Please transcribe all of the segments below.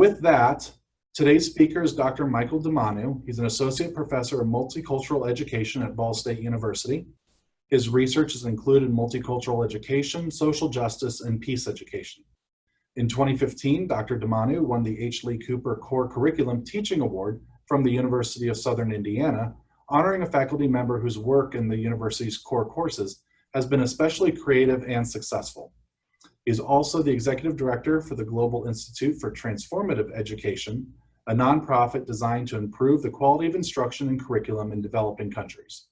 With that, today's speaker is Dr. Michael Ndemanu. He's an associate professor of multicultural education at Ball State University. His research has included multicultural education, social justice, and peace education. In 2015, Dr. Ndemanu won the H. Lee Cooper Core Curriculum Teaching Award from the University of Southern Indiana, honoring a faculty member whose work in the university's core courses has been especially creative and successful. He is also the executive director for the Global Institute for Transformative Education, a nonprofit designed to improve the quality of instruction and curriculum in developing countries.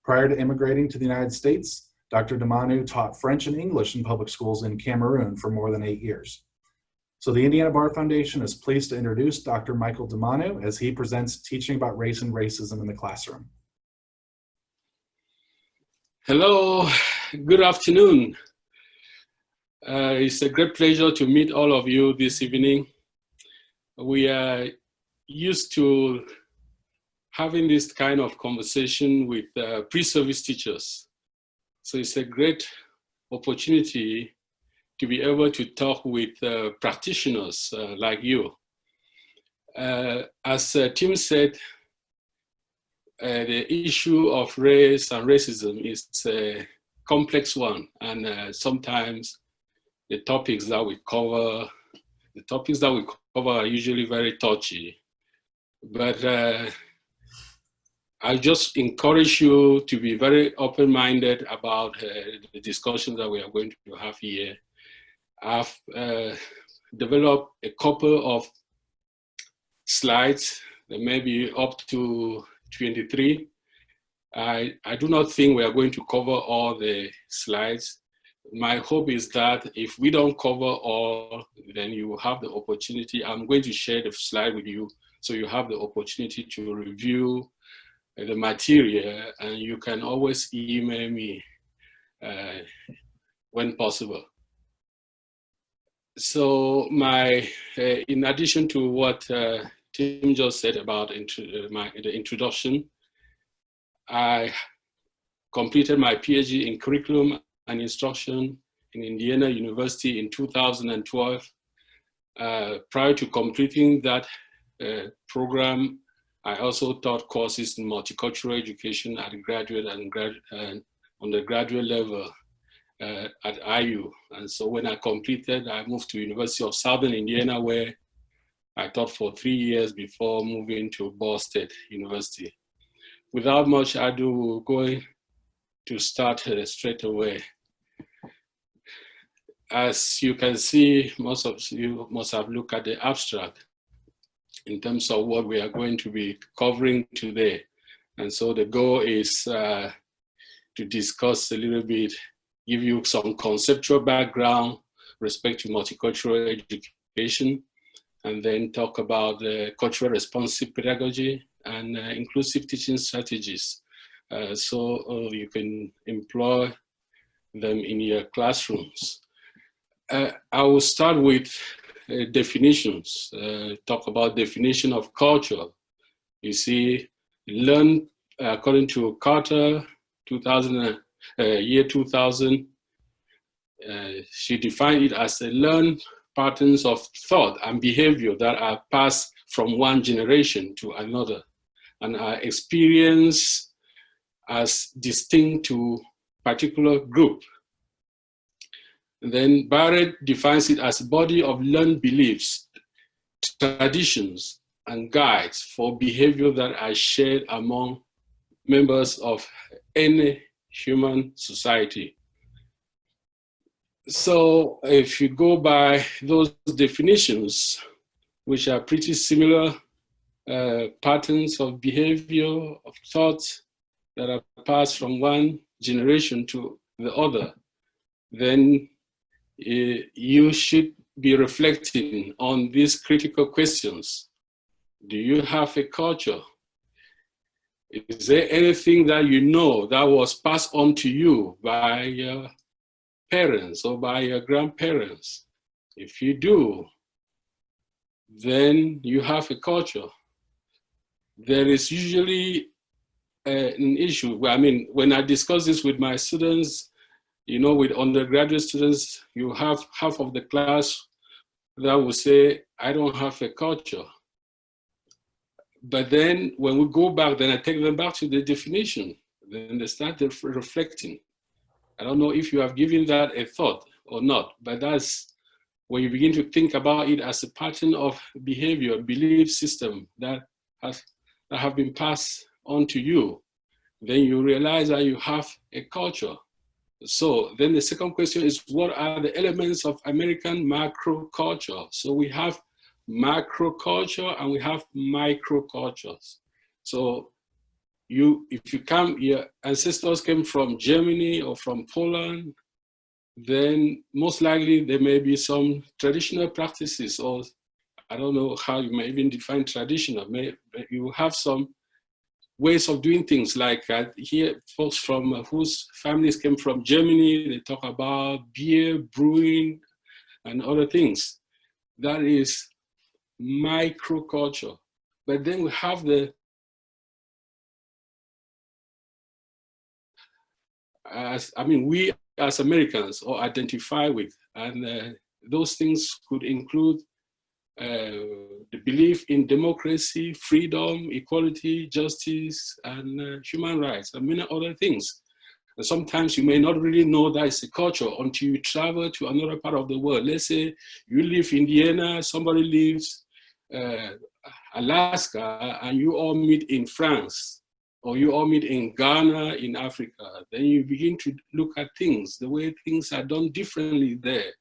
Prior to immigrating to the United States, Dr. Ndemanu taught French and English in public schools in Cameroon for more than 8 years. So the Indiana Bar Foundation is pleased to introduce Dr. Michael Ndemanu as he presents Teaching About Race and Racism in the Classroom. Hello, good afternoon. It's a great pleasure to meet all of you this evening. We are used to having this kind of conversation with pre-service teachers. So it's a great opportunity to be able to talk with practitioners like you. As Tim said, the issue of race and racism is a complex one, and sometimes the topics that we cover are usually very touchy. But I just encourage you to be very open-minded about the discussion that we are going to have here. I've developed a couple of slides, maybe up to 23. I do not think we are going to cover all the slides. My hope is that if we don't cover all, then you will have the opportunity. I'm going to share the slide with you, so you have the opportunity to review the material, and you can always email me when possible. So in addition to what Tim just said about the introduction, I completed my PhD in curriculum and instruction in Indiana University in 2012. Prior to completing that program, I also taught courses in multicultural education at graduate and undergraduate level at IU. And so when I completed, I moved to University of Southern Indiana, where I taught for 3 years before moving to Ball State University. Without much ado, we're going to start straight away. As you can see, most of you must have looked at the abstract in terms of what we are going to be covering today. And so the goal is to discuss a little bit, give you some conceptual background with respect to multicultural education, and then talk about the cultural responsive pedagogy and inclusive teaching strategies. So you can employ them in your classrooms. I will start with definitions, talk about definition of culture. You see, learn according to Carter, year 2000, she defined it as a learned patterns of thought and behavior that are passed from one generation to another and are experienced as distinct to particular group. And then Barrett defines it as a body of learned beliefs, traditions, and guides for behavior that are shared among members of any human society. So if you go by those definitions, which are pretty similar, patterns of behavior, of thoughts that are passed from one generation to the other, then you should be reflecting on these critical questions. Do you have a culture? Is there anything that you know that was passed on to you by your parents or by your grandparents? If you do, then you have a culture. There is usually an issue. I mean, when I discuss this with my students, you know, with undergraduate students, you have half of the class that will say, I don't have a culture. But then when we go back, then I take them back to the definition. Then they start reflecting. I don't know if you have given that a thought or not, but that's when you begin to think about it as a pattern of behavior, belief system that have been passed on to you. Then you realize that you have a culture. So then the second question is, what are the elements of American macro culture? So we have macro culture and we have micro cultures. So if your ancestors came from Germany or from Poland, then most likely there may be some traditional practices, or I don't know how you may even define traditional. You have some ways of doing things, like here, folks from whose families came from Germany, they talk about beer, brewing, and other things. That is microculture. But then we have we as Americans or identify with, and those things could include the belief in democracy, freedom, equality, justice, and human rights, and many other things. And sometimes you may not really know that it's a culture until you travel to another part of the world. Let's say you live in Indiana, somebody lives Alaska, and you all meet in France, or you all meet in Ghana, in Africa. Then you begin to look at things, the way things are done differently there.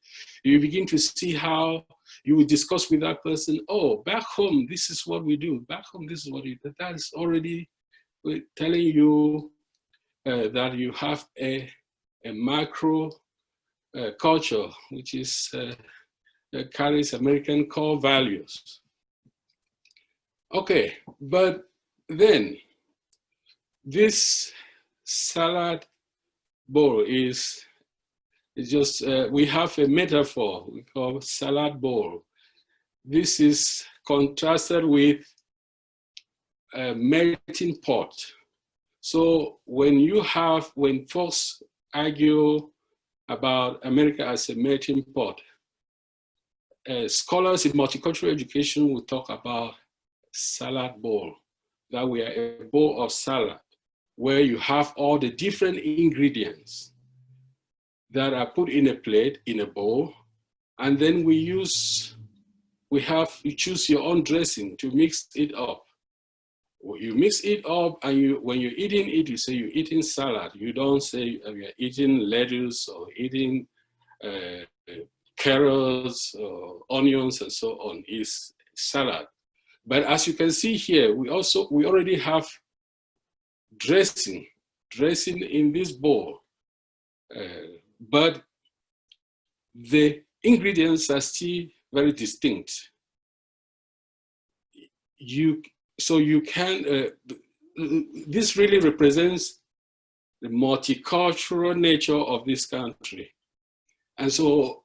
You begin to see how you will discuss with that person, oh, back home, this is what we do. Back home, this is what you do. That is already telling you that you have a macro culture, which is carries American core values. Okay, but then this salad bowl is just, we have a metaphor we call salad bowl. This is contrasted with a melting pot. So when folks argue about America as a melting pot, scholars in multicultural education will talk about salad bowl, that we are a bowl of salad, where you have all the different ingredients that are put in a plate, in a bowl, and then you choose your own dressing to mix it up. You mix it up, and when you're eating it, you say you're eating salad. You don't say you're eating lettuce or eating carrots or onions and so on. It's salad. But as you can see here, we already have dressing in this bowl. But the ingredients are still very distinct. This really represents the multicultural nature of this country. And so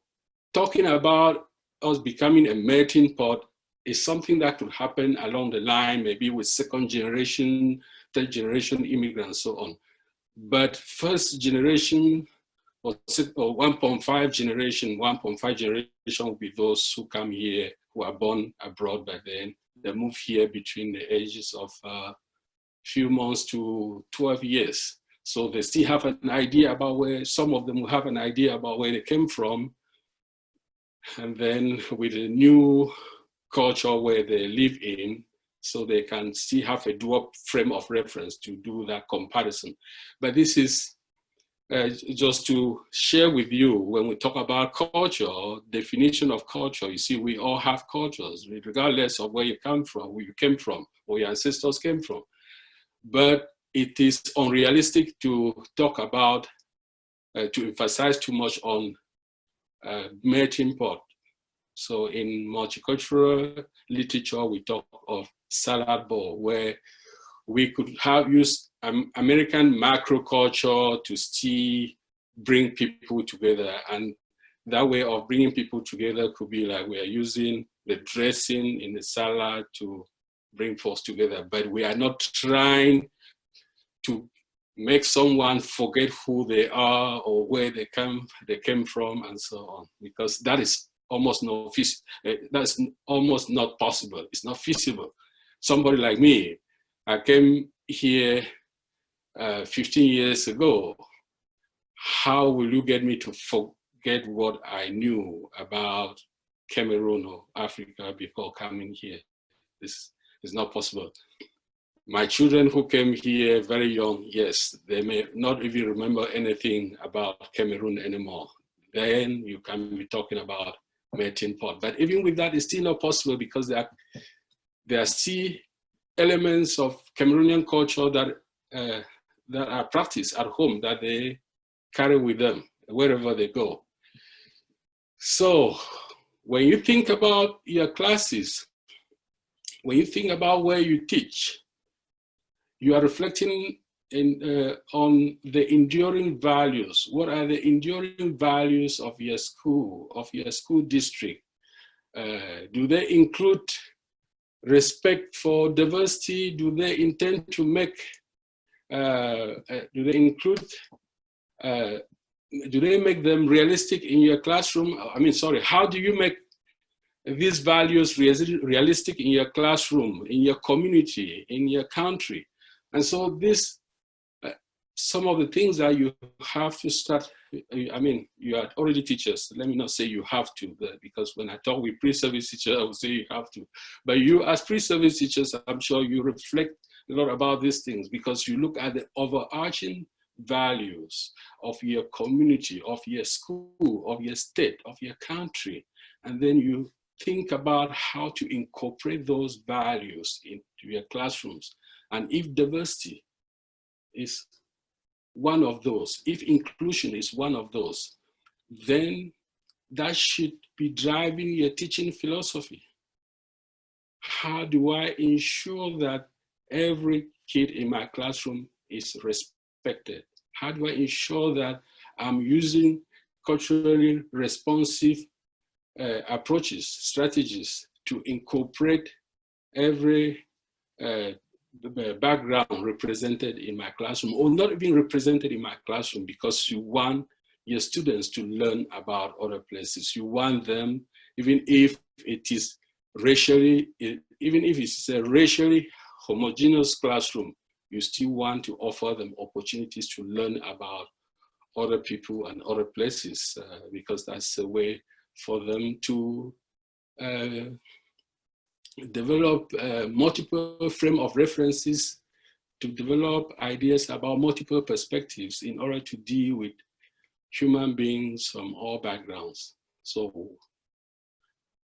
talking about us becoming a melting pot is something that could happen along the line, maybe with second generation, third generation immigrants, so on. But first generation or 1.5 generation will be those who come here, who are born abroad by then. They move here between the ages of few months to 12 years. So they still have an idea about some of them will have an idea about where they came from. And then with a new culture where they live in, so they can still have a dual frame of reference to do that comparison. But this is just to share with you, when we talk about culture, definition of culture, you see, we all have cultures, regardless of where you came from, or your ancestors came from. But it is unrealistic to talk about, to emphasize too much on melting pot. So in multicultural literature, we talk of salad bowl, where we could have used American macro culture to still bring people together. And that way of bringing people together could be like we are using the dressing in the salad to bring folks together. But we are not trying to make someone forget who they are or where they came from and so on, because that is almost that's almost not possible. It's not feasible. Somebody like me, I came here 15 years ago. How will you get me to forget what I knew about Cameroon or Africa before coming here? This is not possible. My children who came here very young, yes, they may not even remember anything about Cameroon anymore. Then you can be talking about melting pot. But even with that, it's still not possible because there are still elements of Cameroonian culture that are practiced at home that they carry with them wherever they go. So when you think about your classes, when you think about where you teach, you are reflecting on the enduring values. What are the enduring values of your school district? Do they include respect for diversity? Do they intend to make, do they make them realistic in your classroom? I mean, sorry, how do you make these values realistic in your classroom, in your community, in your country? And so this, some of the things that you have to start, I mean, you are already teachers. Let me not say you have to, because when I talk with pre-service teachers, I would say you have to. But you as pre-service teachers, I'm sure you reflect a lot about these things because you look at the overarching values of your community, of your school, of your state, of your country. And then you think about how to incorporate those values into your classrooms. And if diversity is one of those, if inclusion is one of those, then that should be driving your teaching philosophy. How do I ensure that every kid in my classroom is respected? How do I ensure that I'm using culturally responsive approaches, strategies to incorporate every background represented in my classroom, or not even represented in my classroom, because you want your students to learn about other places. You want them, even if it is racially, even if it's a racially homogeneous classroom, you still want to offer them opportunities to learn about other people and other places, because that's a way for them to develop multiple frame of references, to develop ideas about multiple perspectives in order to deal with human beings from all backgrounds. So,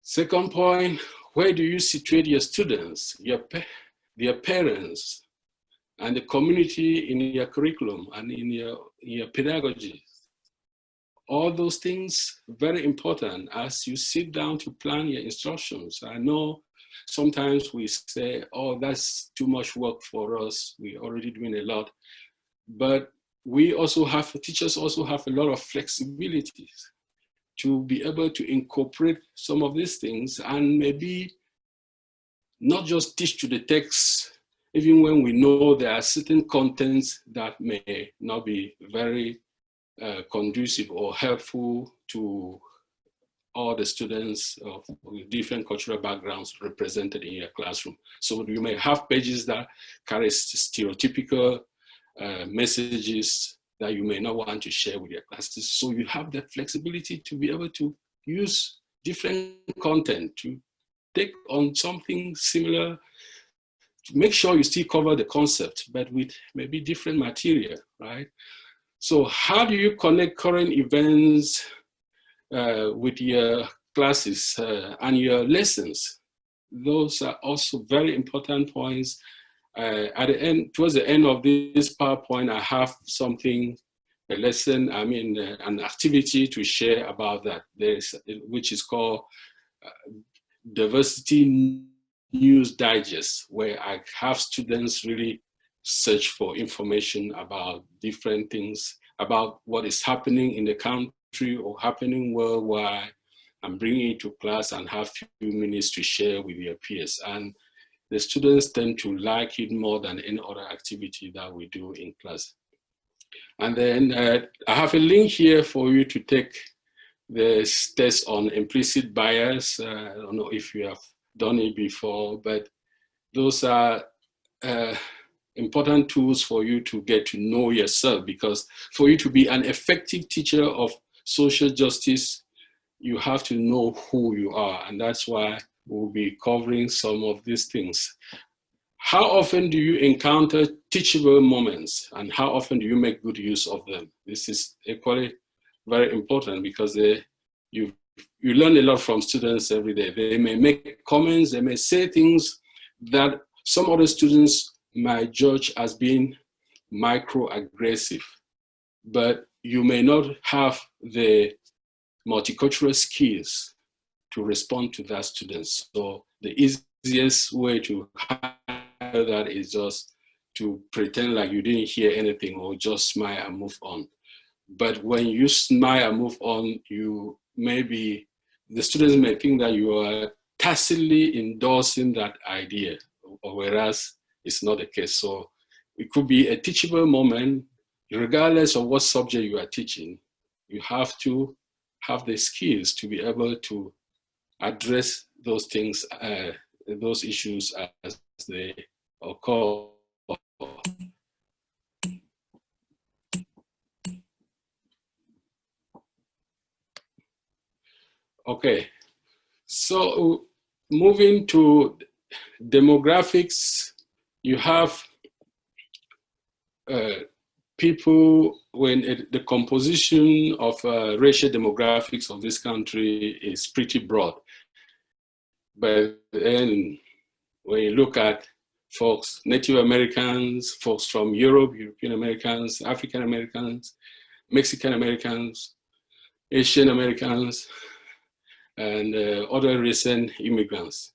second point, where do you situate your students, their parents, and the community in your curriculum and in your pedagogy? All those things, very important as you sit down to plan your instructions. I know sometimes we say, oh, that's too much work for us. We're already doing a lot. But we also have, teachers also have a lot of flexibility to be able to incorporate some of these things and maybe not just teach to the text, even when we know there are certain contents that may not be very conducive or helpful to all the students of different cultural backgrounds represented in your classroom. So you may have pages that carry stereotypical messages that you may not want to share with your classes. So you have that flexibility to be able to use different content to take on something similar, to make sure you still cover the concept, but with maybe different material, right? So how do you connect current events with your classes and your lessons? Those are also very important points. At the end, towards the end of this PowerPoint, I have something, a lesson, I mean, an activity to share about that, which is called Diversity News Digest, where I have students really search for information about different things, about what is happening in the country or happening worldwide, and bring it to class and have a few minutes to share with your peers. And the students tend to like it more than any other activity that we do in class. And then I have a link here for you to take There's tests on implicit bias. I don't know if you have done it before, but those are important tools for you to get to know yourself, because for you to be an effective teacher of social justice, you have to know who you are. And that's why we'll be covering some of these things. How often do you encounter teachable moments, and how often do you make good use of them? This is equally very important, because you learn a lot from students every day. They may make comments, they may say things that some other students might judge as being microaggressive, but you may not have the multicultural skills to respond to that student. So the easiest way to handle that is just to pretend like you didn't hear anything, or just smile and move on. But when you smile and move on, the students may think that you are tacitly endorsing that idea, whereas it's not the case. So it could be a teachable moment, regardless of what subject you are teaching. You have to have the skills to be able to address those things, those issues as they occur. Okay, so moving to demographics, you have people, when the composition of racial demographics of this country is pretty broad. But then when you look at folks, Native Americans, folks from Europe, European Americans, African Americans, Mexican Americans, Asian Americans, and other recent immigrants,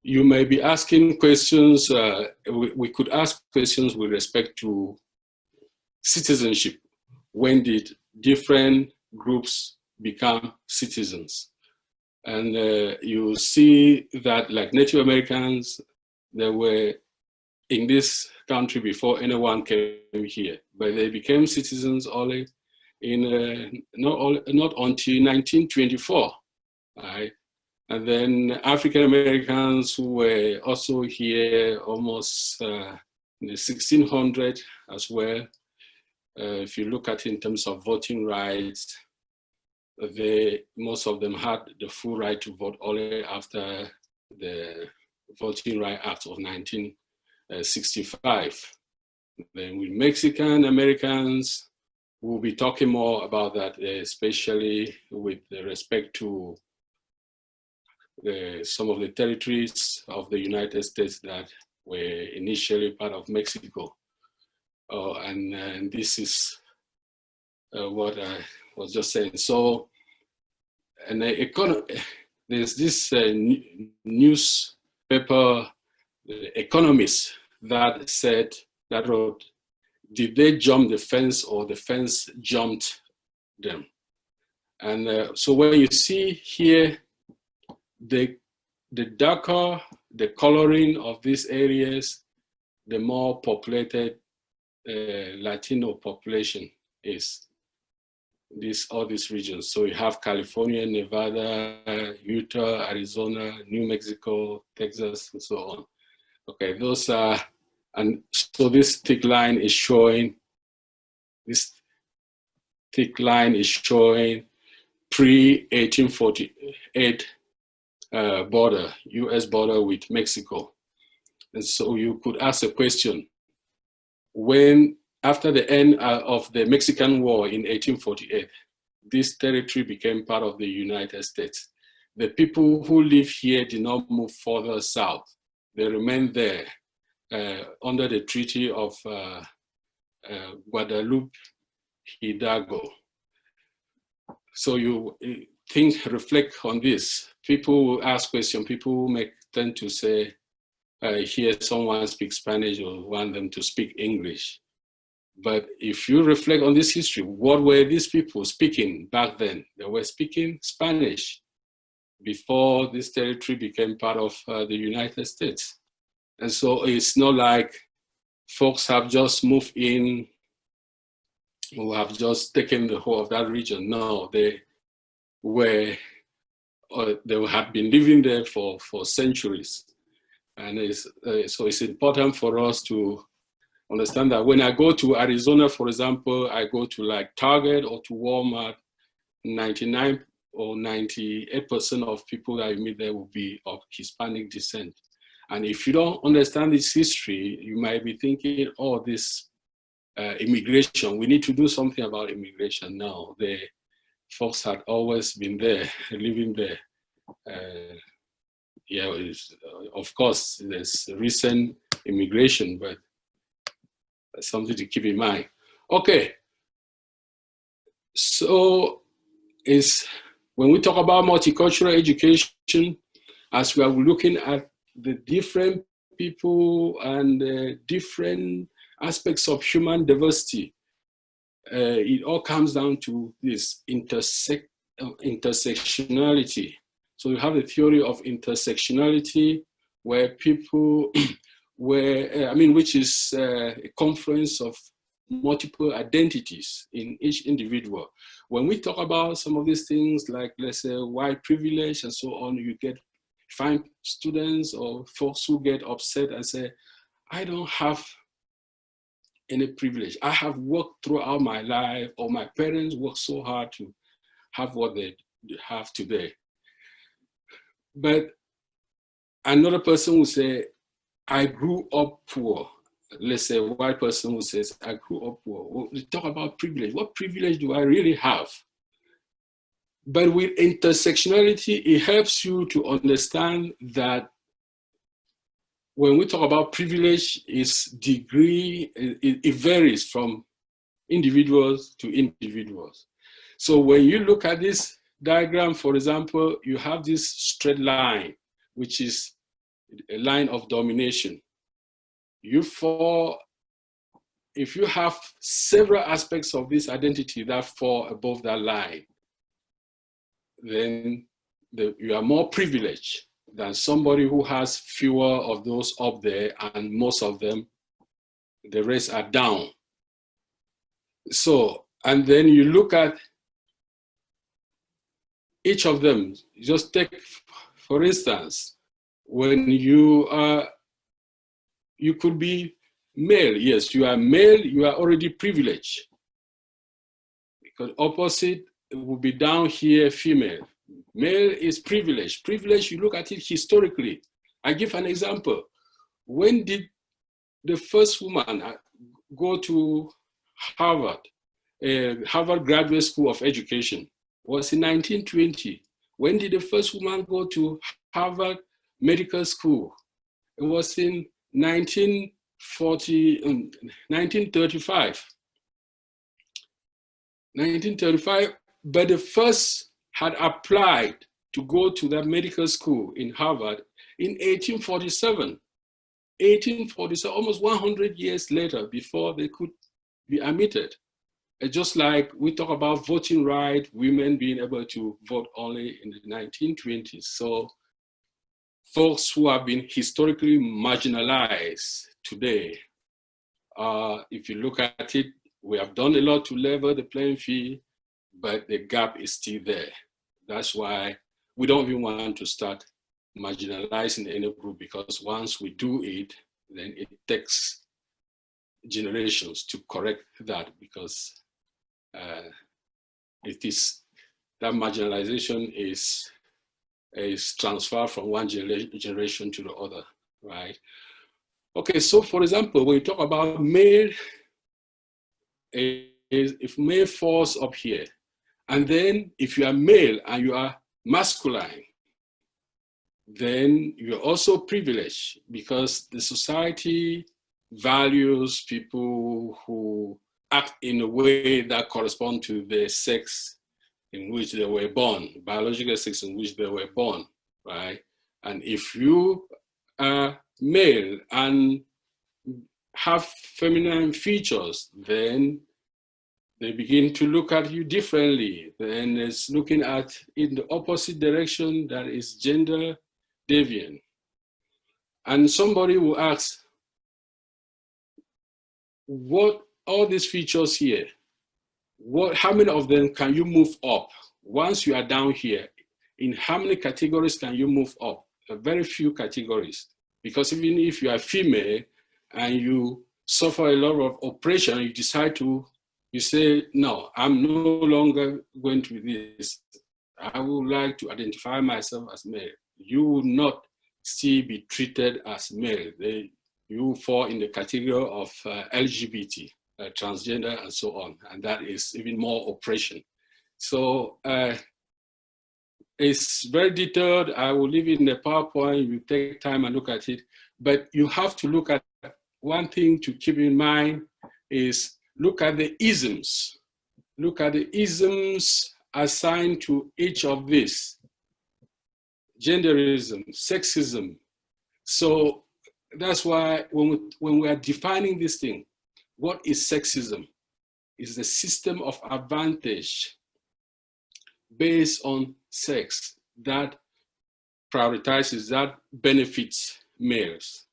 you may be asking questions. We could ask questions with respect to citizenship. When did different groups become citizens? And you see that, like Native Americans, they were in this country before anyone came here, but they became citizens only in not until 1924, right? And then African Americans, who were also here almost in the 1600s as well. If you look at it in terms of voting rights, most of them had the full right to vote only after the Voting Rights Act of 1965. Then with Mexican Americans, we'll be talking more about that, especially with respect to some of the territories of the United States that were initially part of Mexico. And this is what I was just saying. So, and there's this newspaper, Economist, that wrote, did they jump the fence or the fence jumped them? And so when you see here, the darker the coloring of these areas, the more populated Latino population is. All these regions. So you have California, Nevada, Utah, Arizona, New Mexico, Texas, and so on. Okay, those are, and so this thick line is showing pre-1848 border, US border with Mexico. And so you could ask a question, when, after the end of the Mexican War in 1848, this territory became part of the United States. The people who live here did not move further south. They remained there under the Treaty of Guadalupe Hidalgo. So you reflect on this. People will ask questions. People may tend to say, hear someone speak Spanish or want them to speak English. But if you reflect on this history, what were these people speaking back then? They were speaking Spanish before this territory became part of the United States. And so it's not like folks have just moved in who have just taken the whole of that region. No, were, they had been living there for centuries. And so it's important for us to understand that when I go to Arizona, for example, I go to like Target or to Walmart, 99 or 98% of people that I meet there will be of Hispanic descent. And if you don't understand this history, you might be thinking, oh, this immigration, we need to do something about immigration. No, the folks had always been there, living there. Yeah, of course, there's recent immigration, but that's something to keep in mind. Okay, so when we talk about multicultural education, as we are looking at the different people and different aspects of human diversity, it all comes down to this intersectionality. So you have the theory of intersectionality, where people, which is a confluence of multiple identities in each individual. When we talk about some of these things, like let's say white privilege and so on, you find students or folks who get upset and say, I don't have any privilege. I have worked throughout my life, or my parents worked so hard to have what they have today. But another person will say, I grew up poor. Let's say a white person who says, I grew up poor. Well, we talk about privilege. What privilege do I really have? But with intersectionality, it helps you to understand that when we talk about privilege, its degree, it varies from individuals to individuals. So when you look at this diagram, for example, you have this straight line, which is a line of domination. If you have several aspects of this identity that fall above that line, then you are more privileged than somebody who has fewer of those up there, and most of them, the rest are down. So, and then you look at each of them. Just take, for instance, when you could be male. Yes, you are male, you are already privileged. Because opposite will be down here, female. Male is privileged. Privilege, you look at it historically. I give an example. When did the first woman go to Harvard, Harvard Graduate School of Education? It was in 1920. When did the first woman go to Harvard Medical School? It was in 1935. 1935, but the first had applied to go to that medical school in Harvard in 1847. 1847, almost 100 years later, before they could be admitted. Just like we talk about voting rights, women being able to vote only in the 1920s. So folks who have been historically marginalized today, if you look at it, we have done a lot to level the playing field, but the gap is still there. That's why we don't even want to start marginalizing any group, because once we do it, then it takes generations to correct that, because it is that marginalization is transferred from one generation to the other, right? Okay, so for example, when you talk about male, if male falls up here, and then if you are male and you are masculine, then you're also privileged, because the society values people who act in a way that correspond to the sex in which they were born, biological sex in which they were born, right? And if you are male and have feminine features, then they begin to look at you differently. Then it's looking at in the opposite direction, that is gender deviant. And somebody will ask, what all these features here, how many of them can you move up? once you are down here, in how many categories can you move up? Very few categories. Because even if you are female and you suffer a lot of oppression, you decide to, you say, no, I'm no longer going to do this. I would like to identify myself as male. You will not still be treated as male. You fall in the category of LGBT, transgender, and so on. And that is even more oppression. So it's very detailed. I will leave it in the PowerPoint. You take time and look at it. But you have to look at one thing to keep in mind is look at the isms. Look at the isms assigned to each of these. Genderism, sexism. So that's why when we are defining this thing, what is sexism? It's the system of advantage based on sex that prioritizes, that benefits males.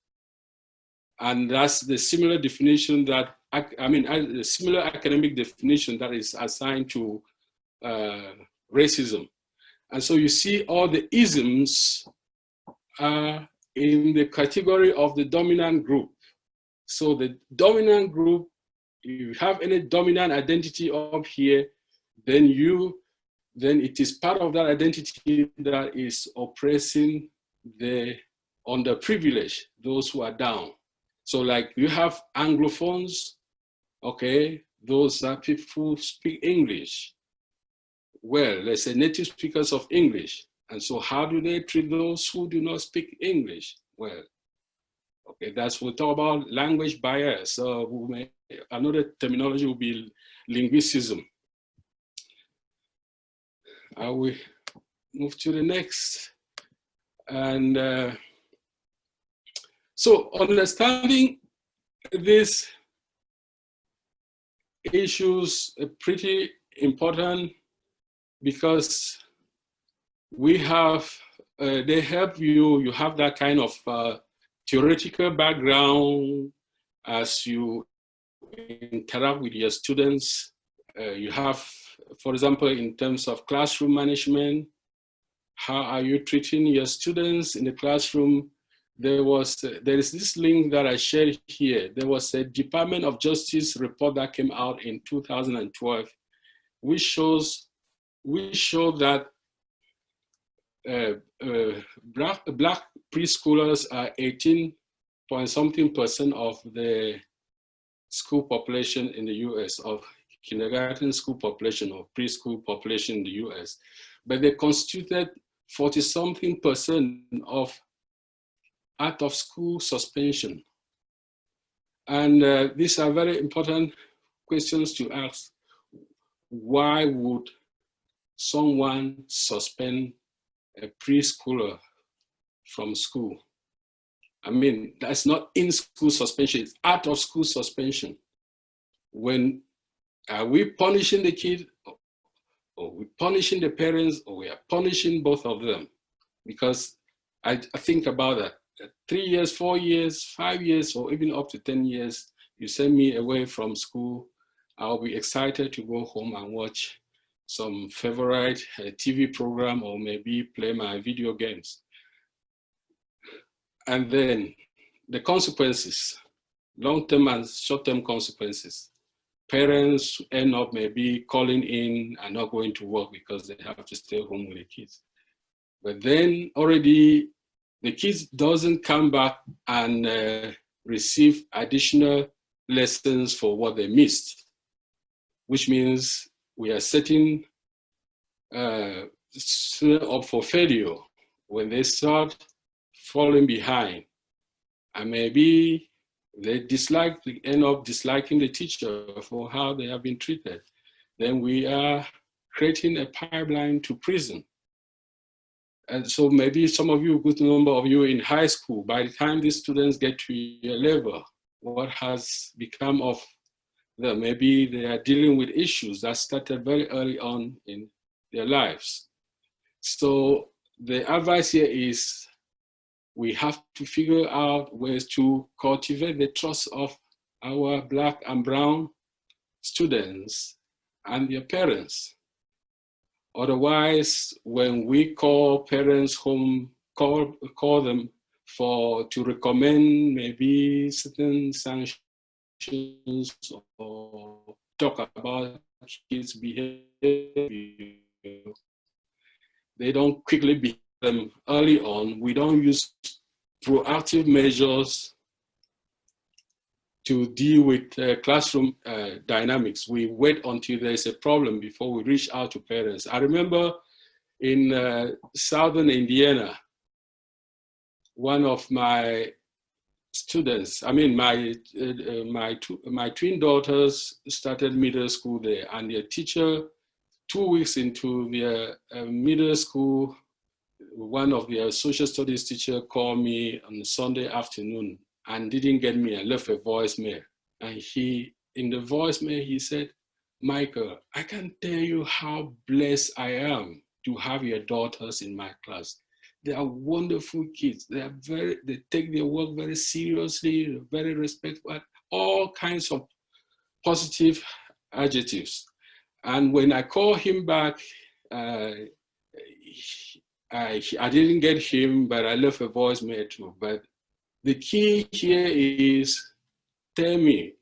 And that's the similar definition that, the similar academic definition that is assigned to racism. And so you see all the isms are in the category of the dominant group. So the dominant group, if you have any dominant identity up here, then it is part of that identity that is oppressing the underprivileged, those who are down. So like you have Anglophones, okay, those are people who speak English. Well, let's say native speakers of English. And so how do they treat those who do not speak English? Well, okay, that's what we talk about language bias. So another terminology will be linguicism. I will move to the next. And so understanding these issues are pretty important because we have, they help you have that kind of theoretical background as you interact with your students. You have, for example, in terms of classroom management, how are you treating your students in the classroom? There is this link that I shared here. There was a Department of Justice report that came out in 2012, which showed that Black preschoolers are 18-point-something% of the school population in the US, of kindergarten school population or preschool population in the US. But they constituted 40-something% of out of school suspension. And these are very important questions to ask. Why would someone suspend a preschooler from school? I mean, that's not in-school suspension, it's out of school suspension. When are we punishing the kid, or we punishing the parents, or we are punishing both of them? Because I think about that. 3 years, 4 years, 5 years, or even up to 10 years, you send me away from school, I'll be excited to go home and watch some favorite TV program or maybe play my video games. And then the consequences, long-term and short-term consequences. Parents end up maybe calling in and not going to work because they have to stay home with the kids. But then already the kids doesn't come back and receive additional lessons for what they missed, which means we are setting students up for failure when they start falling behind. And maybe they end up disliking the teacher for how they have been treated. Then we are creating a pipeline to prison. And so maybe some of you, a good number of you in high school, by the time these students get to your level, what has become of them? Maybe they are dealing with issues that started very early on in their lives. So the advice here is we have to figure out ways to cultivate the trust of our Black and brown students and their parents. Otherwise, when we call parents home, call them to recommend maybe certain sanctions or talk about kids' behavior, they don't quickly behave them early on. We don't use proactive measures to deal with classroom dynamics. We wait until there's a problem before we reach out to parents. I remember in southern Indiana, one of my students, my twin daughters started middle school there, and their teacher, 2 weeks into their middle school, one of their social studies teacher called me on Sunday afternoon and didn't get me and left a voicemail. And in the voicemail, he said, "Michael, I can't tell you how blessed I am to have your daughters in my class. They are wonderful kids. They take their work very seriously, very respectful, all kinds of positive adjectives." And when I called him back, I didn't get him, but I left a voicemail too. But the key here is, tell me,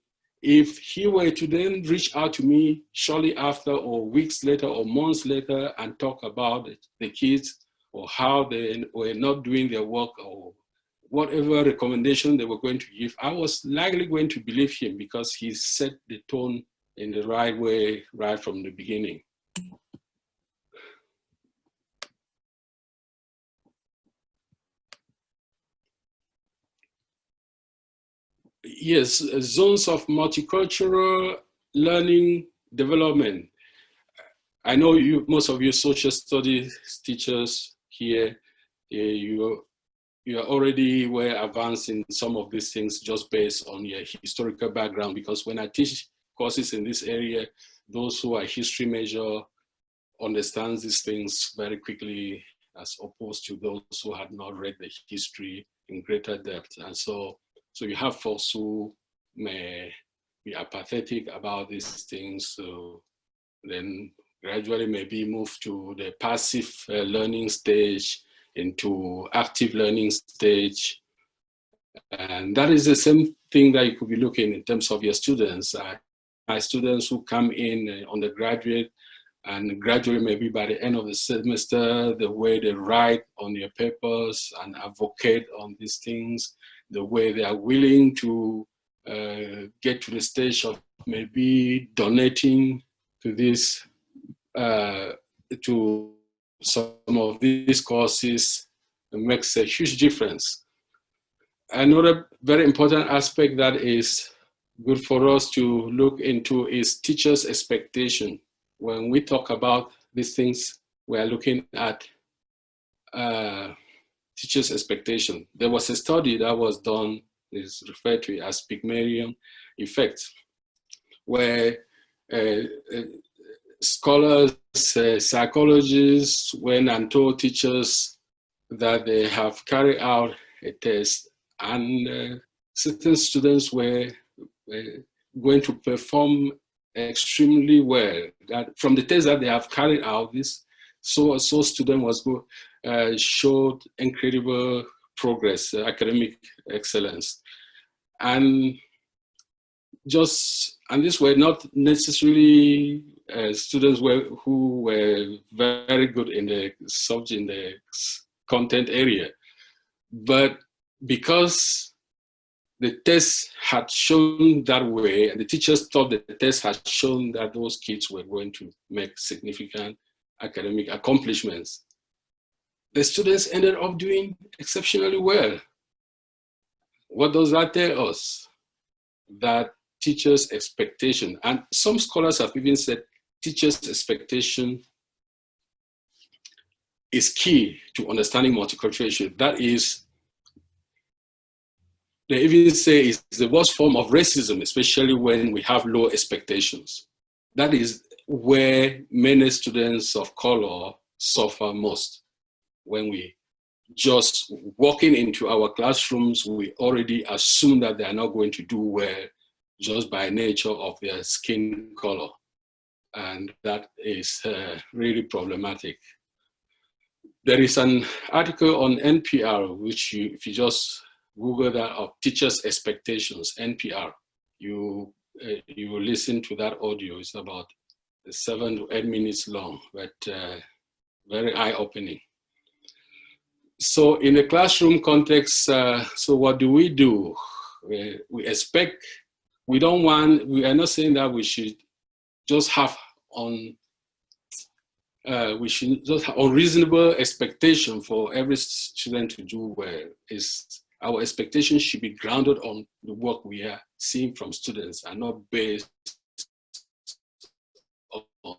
if he were to then reach out to me shortly after, or weeks later, or months later, and talk about the kids, or how they were not doing their work, or whatever recommendation they were going to give, I was likely going to believe him because he set the tone in the right way right from the beginning. Yes, zones of multicultural learning development. I know most of you social studies teachers here, you are already well advanced in some of these things just based on your historical background, because when I teach courses in this area, those who are history major understand these things very quickly, as opposed to those who had not read the history in greater depth. And so you have folks who may be apathetic about these things, so then gradually maybe move to the passive learning stage, into active learning stage. And that is the same thing that you could be looking in terms of your students. My students who come in undergraduate, and gradually maybe by the end of the semester, the way they write on their papers and advocate on these things, the way they are willing to get to the stage of maybe donating to this, to some of these courses, makes a huge difference. Another very important aspect that is good for us to look into is teachers' expectation. When we talk about these things, we are looking at teachers' expectation. There was a study that was done, is referred to as Pygmalion effect, where scholars, psychologists went and told teachers that they have carried out a test, and certain students were going to perform extremely well. That from the test that they have carried out, this student showed incredible progress, academic excellence, and these were not necessarily students who were very good in the subject, in the content area, but because the test had shown that way, and the teachers thought that the test had shown that those kids were going to make significant academic accomplishments, the students ended up doing exceptionally well. What does that tell us? That teachers' expectation, and some scholars have even said teachers' expectation is key to understanding multiculturalism. That is, they even say it's the worst form of racism, especially when we have low expectations. That is where many students of color suffer most. When we just walking into our classrooms, we already assume that they are not going to do well just by nature of their skin color. and that is really problematic. There is an article on NPR, which if you just Google that, of teachers' expectations, NPR, you will listen to that audio. It's about 7 to 8 minutes long, but very eye-opening. So in the classroom context, so what do? We expect, we are not saying that we should just have we should just have unreasonable expectation for every student to do well. Our expectations should be grounded on the work we are seeing from students and not based on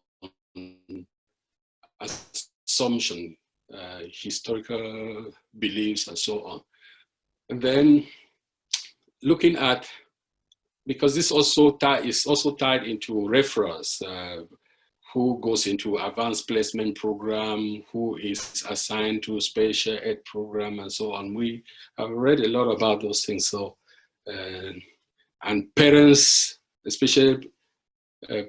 assumption, historical beliefs, and so on. And then looking at, because this is also tied into reference, who goes into advanced placement program, who is assigned to special ed program, and so on. We have read a lot about those things. So, and parents, especially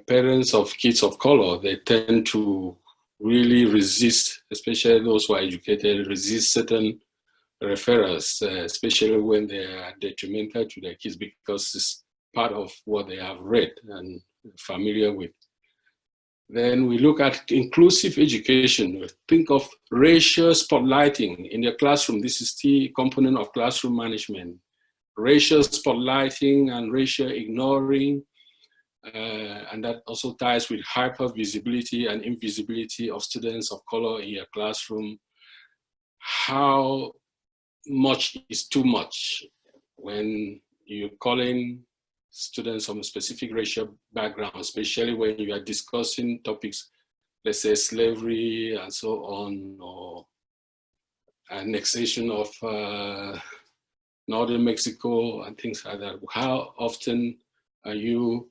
parents of kids of color, they tend to really resist, especially those who are educated, resist certain referrals, especially when they are detrimental to their kids, because it's part of what they have read and familiar with. Then we look at inclusive education. We think of racial spotlighting in the classroom. This is the component of classroom management. Racial spotlighting and racial ignoring, and that also ties with hyper-visibility and invisibility of students of color in your classroom. How much is too much when you're calling students from a specific racial background, especially when you are discussing topics, let's say slavery and so on, or annexation of northern Mexico and things like that. How often are you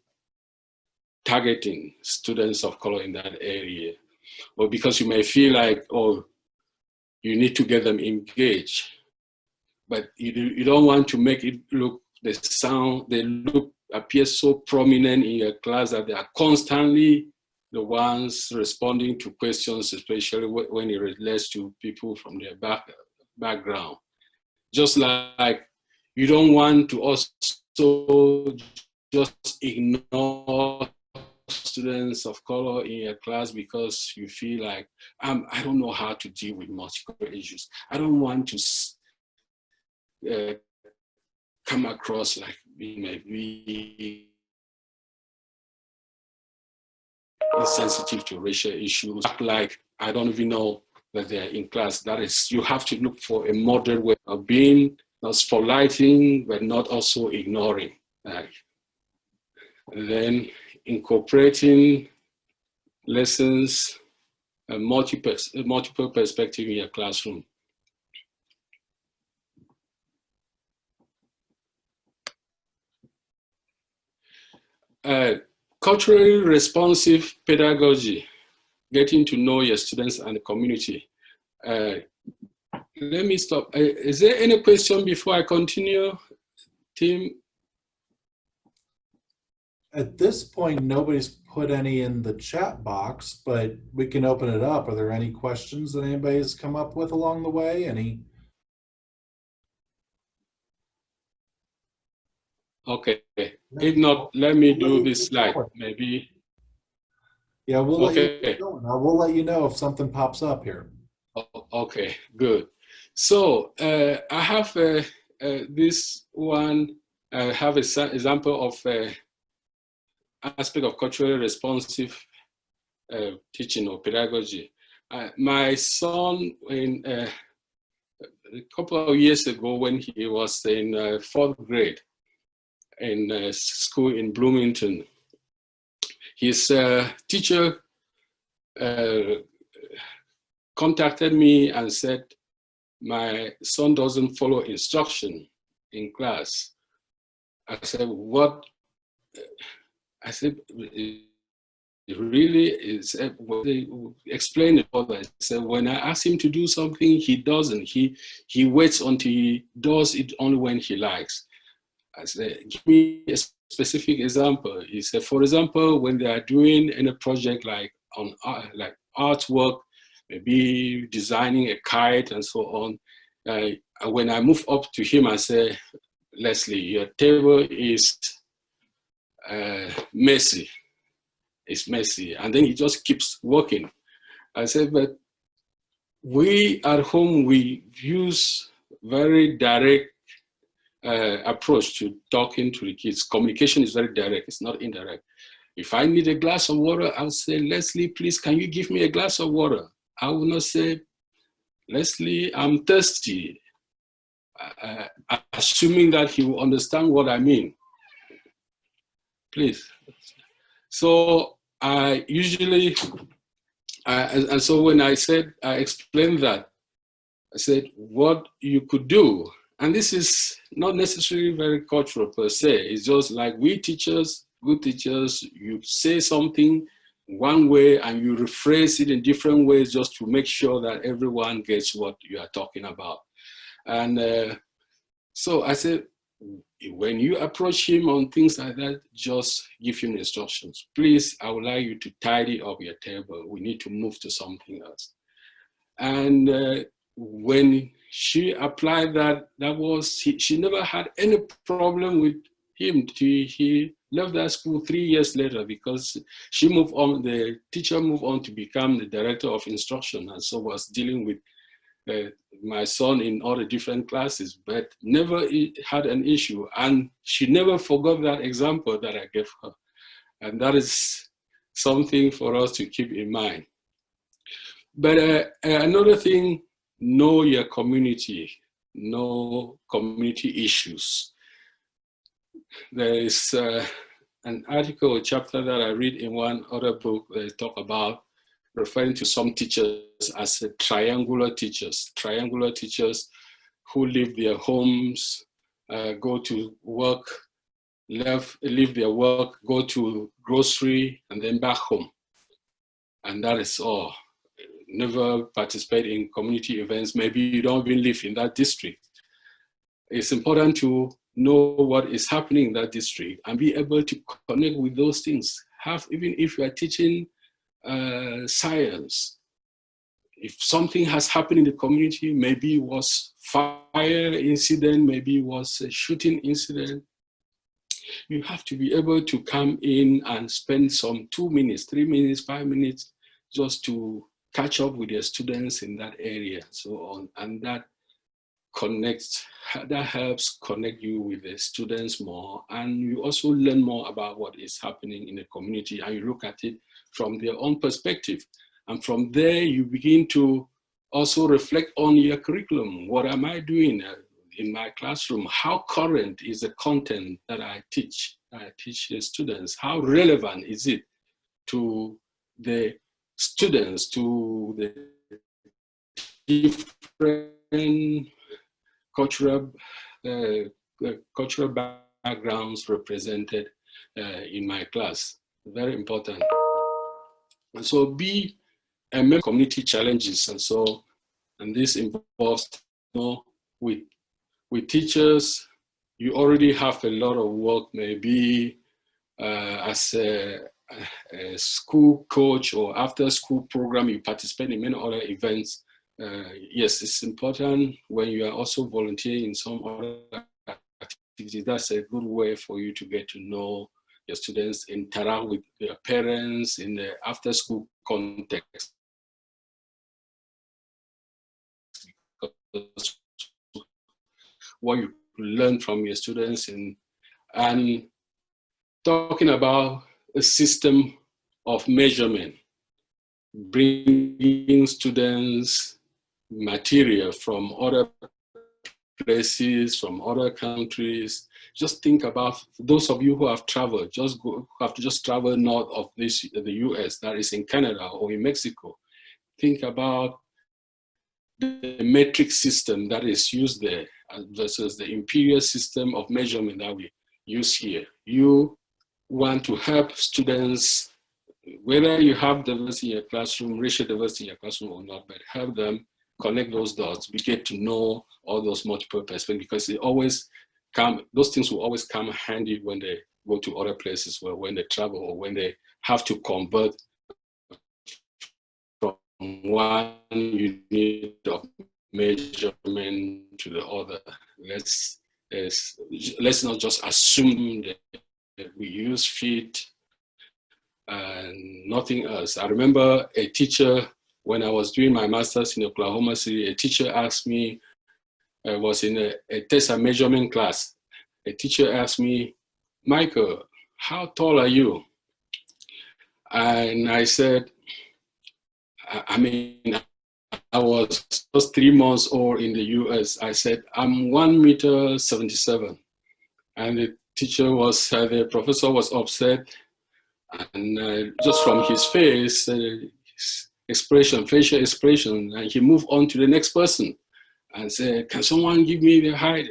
targeting students of color in that area? Or because you may feel like, oh, you need to get them engaged, but you don't want to make it look, appear so prominent in your class that they are constantly the ones responding to questions, especially when it relates to people from their background. Just like you don't want to also just ignore students of color in your class because you feel like, I don't know how to deal with multicultural issues. I don't want to come across like being maybe insensitive to racial issues, like I don't even know that they're in class. That is, you have to look for a modern way of being, not spotlighting, but not also ignoring. And then incorporating lessons, multiple perspective in your classroom. Culturally responsive pedagogy, getting to know your students and the community. Let me stop. Is there any question before I continue, Tim? At this point, nobody's put any in the chat box, but we can open it up. Are there any questions that anybody's come up with along the way? Any? Okay. If not, let me do this slide, maybe. Yeah, we'll let you keep going. We'll let you know if something pops up here. Okay, good. So I have this one. I have an example of aspect of culturally responsive teaching or pedagogy. My son, a couple of years ago, when he was in 4th grade in school in Bloomington, his teacher contacted me and said, my son doesn't follow instruction in class. I said, what? I said, it really is. Explain it further. I said, when I ask him to do something, he doesn't. He waits until he does it only when he likes. I said, give me a specific example. He said, for example, when they are doing any project like on like artwork, maybe designing a kite and so on, when I move up to him, I say, Leslie, your table is messy. It's messy. And then he just keeps working. I said, but we at home, we use very direct approach to talking to the kids. Communication is very direct, it's not indirect. If I need a glass of water, I'll say, Leslie, please, can you give me a glass of water? I will not say, Leslie, I'm thirsty, assuming that he will understand what I mean. Please. So I usually, and so when I explained that, I said, what you could do, and this is not necessarily very cultural per se, it's just like we teachers, good teachers, you say something one way and you rephrase it in different ways just to make sure that everyone gets what you are talking about. And so I said, when you approach him on things like that, just give him instructions. Please, I would like you to tidy up your table. We need to move to something else. And when she applied that, she never had any problem with him. He left that school 3 years later because she moved on, the teacher moved on to become the director of instruction, and so was dealing with my son in all the different classes, but never had an issue. And she never forgot that example that I gave her. And that is something for us to keep in mind. But another thing, know your community, know community issues. There is an article, a chapter that I read in one other book, they talk about referring to some teachers as triangular teachers who leave their homes, go to work, leave their work, go to grocery, and then back home. And that is all. Never participate in community events. Maybe you don't even live in that district. It's important to know what is happening in that district and be able to connect with those things. Even if you are teaching science, if something has happened in the community, maybe it was fire incident, maybe it was a shooting incident, you have to be able to come in and spend some 2 minutes, 3 minutes, 5 minutes, just to catch up with your students in that area, so on. And that helps connect you with the students more. And you also learn more about what is happening in the community, and you look at it from their own perspective. And from there, you begin to also reflect on your curriculum. What am I doing in my classroom? How current is the content that I teach the students? How relevant is it to the students, to the different cultural backgrounds represented in my class? Very important. And so be a member of community challenges, and this involves, with teachers. You already have a lot of work, maybe as a school coach or after school program, you participate in many other events. Yes, it's important when you are also volunteering in some other activities. That's a good way for you to get to know your students, interact with their parents in the after school context. Because what you learn from your students, and talking about a system of measurement, bringing students material from other places, from other countries. Just think about those of you who have traveled, have to just travel north of the US, that is in Canada or in Mexico. Think about the metric system that is used there versus the imperial system of measurement that we use here. You want to help students, whether you have diversity in your classroom, racial diversity in your classroom or not, but help them connect those dots. We get to know all those multiple perspectives, because it always those things will always come handy when they go to other places, or when they travel, or when they have to convert from one unit of measurement to the other. Let's not just assume that we use feet and nothing else. I remember a teacher, when I was doing my master's in Oklahoma City, a teacher asked me, I was in a test and measurement class. A teacher asked me, Michael, how tall are you? And I said, I mean, I was just 3 months old in the US. I said, I'm 1.77 meters. And the the professor was upset. And just from his face, his expression, facial expression, and he moved on to the next person and said, can someone give me the height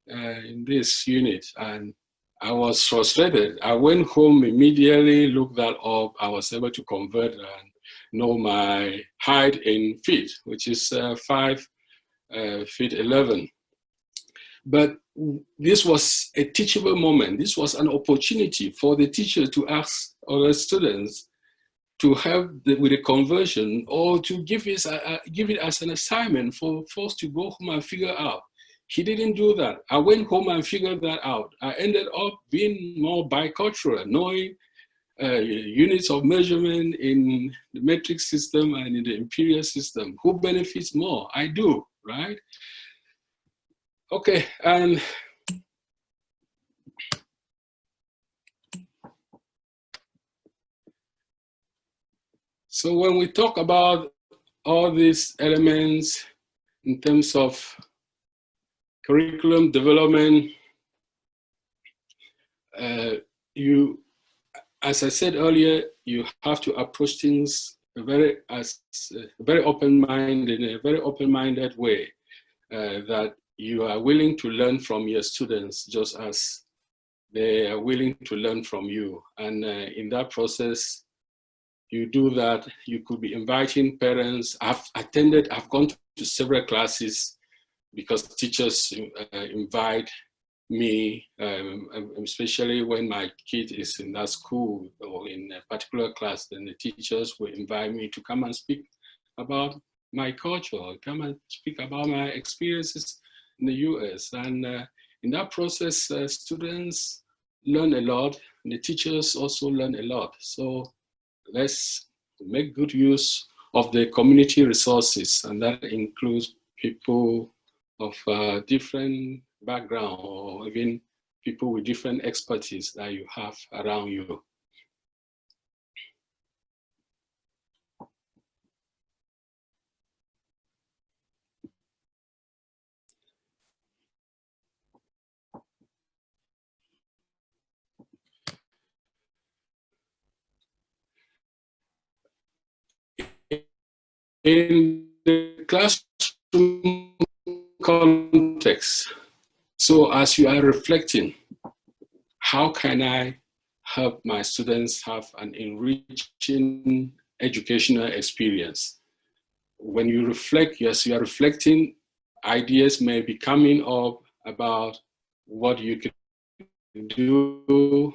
in this unit? And I was frustrated. I went home immediately, looked that up. I was able to convert and know my height in feet, which is 5'11". But this was a teachable moment. This was an opportunity for the teacher to ask other students to help with the conversion, or to give it as an assignment for folks to go home and figure out. He didn't do that. I went home and figured that out. I ended up being more bicultural, knowing units of measurement in the metric system and in the imperial system. Who benefits more? I do, right? Okay, and so when we talk about all these elements in terms of curriculum development, as I said earlier, you have to approach things very open-minded, in a very open-minded way, that you are willing to learn from your students just as they are willing to learn from you. And in that process, you do that. You could be inviting parents. I've gone to several classes because teachers invite me, especially when my kid is in that school or in a particular class, then the teachers will invite me to come and speak about my culture, come and speak about my experiences in the US. And in that process, students learn a lot, and the teachers also learn a lot. So let's make good use of the community resources, and that includes people of different background, or even people with different expertise that you have around you. In the classroom context, so as you are reflecting, how can I help my students have an enriching educational experience? When you reflect, yes, you are reflecting, ideas may be coming up about what you can do.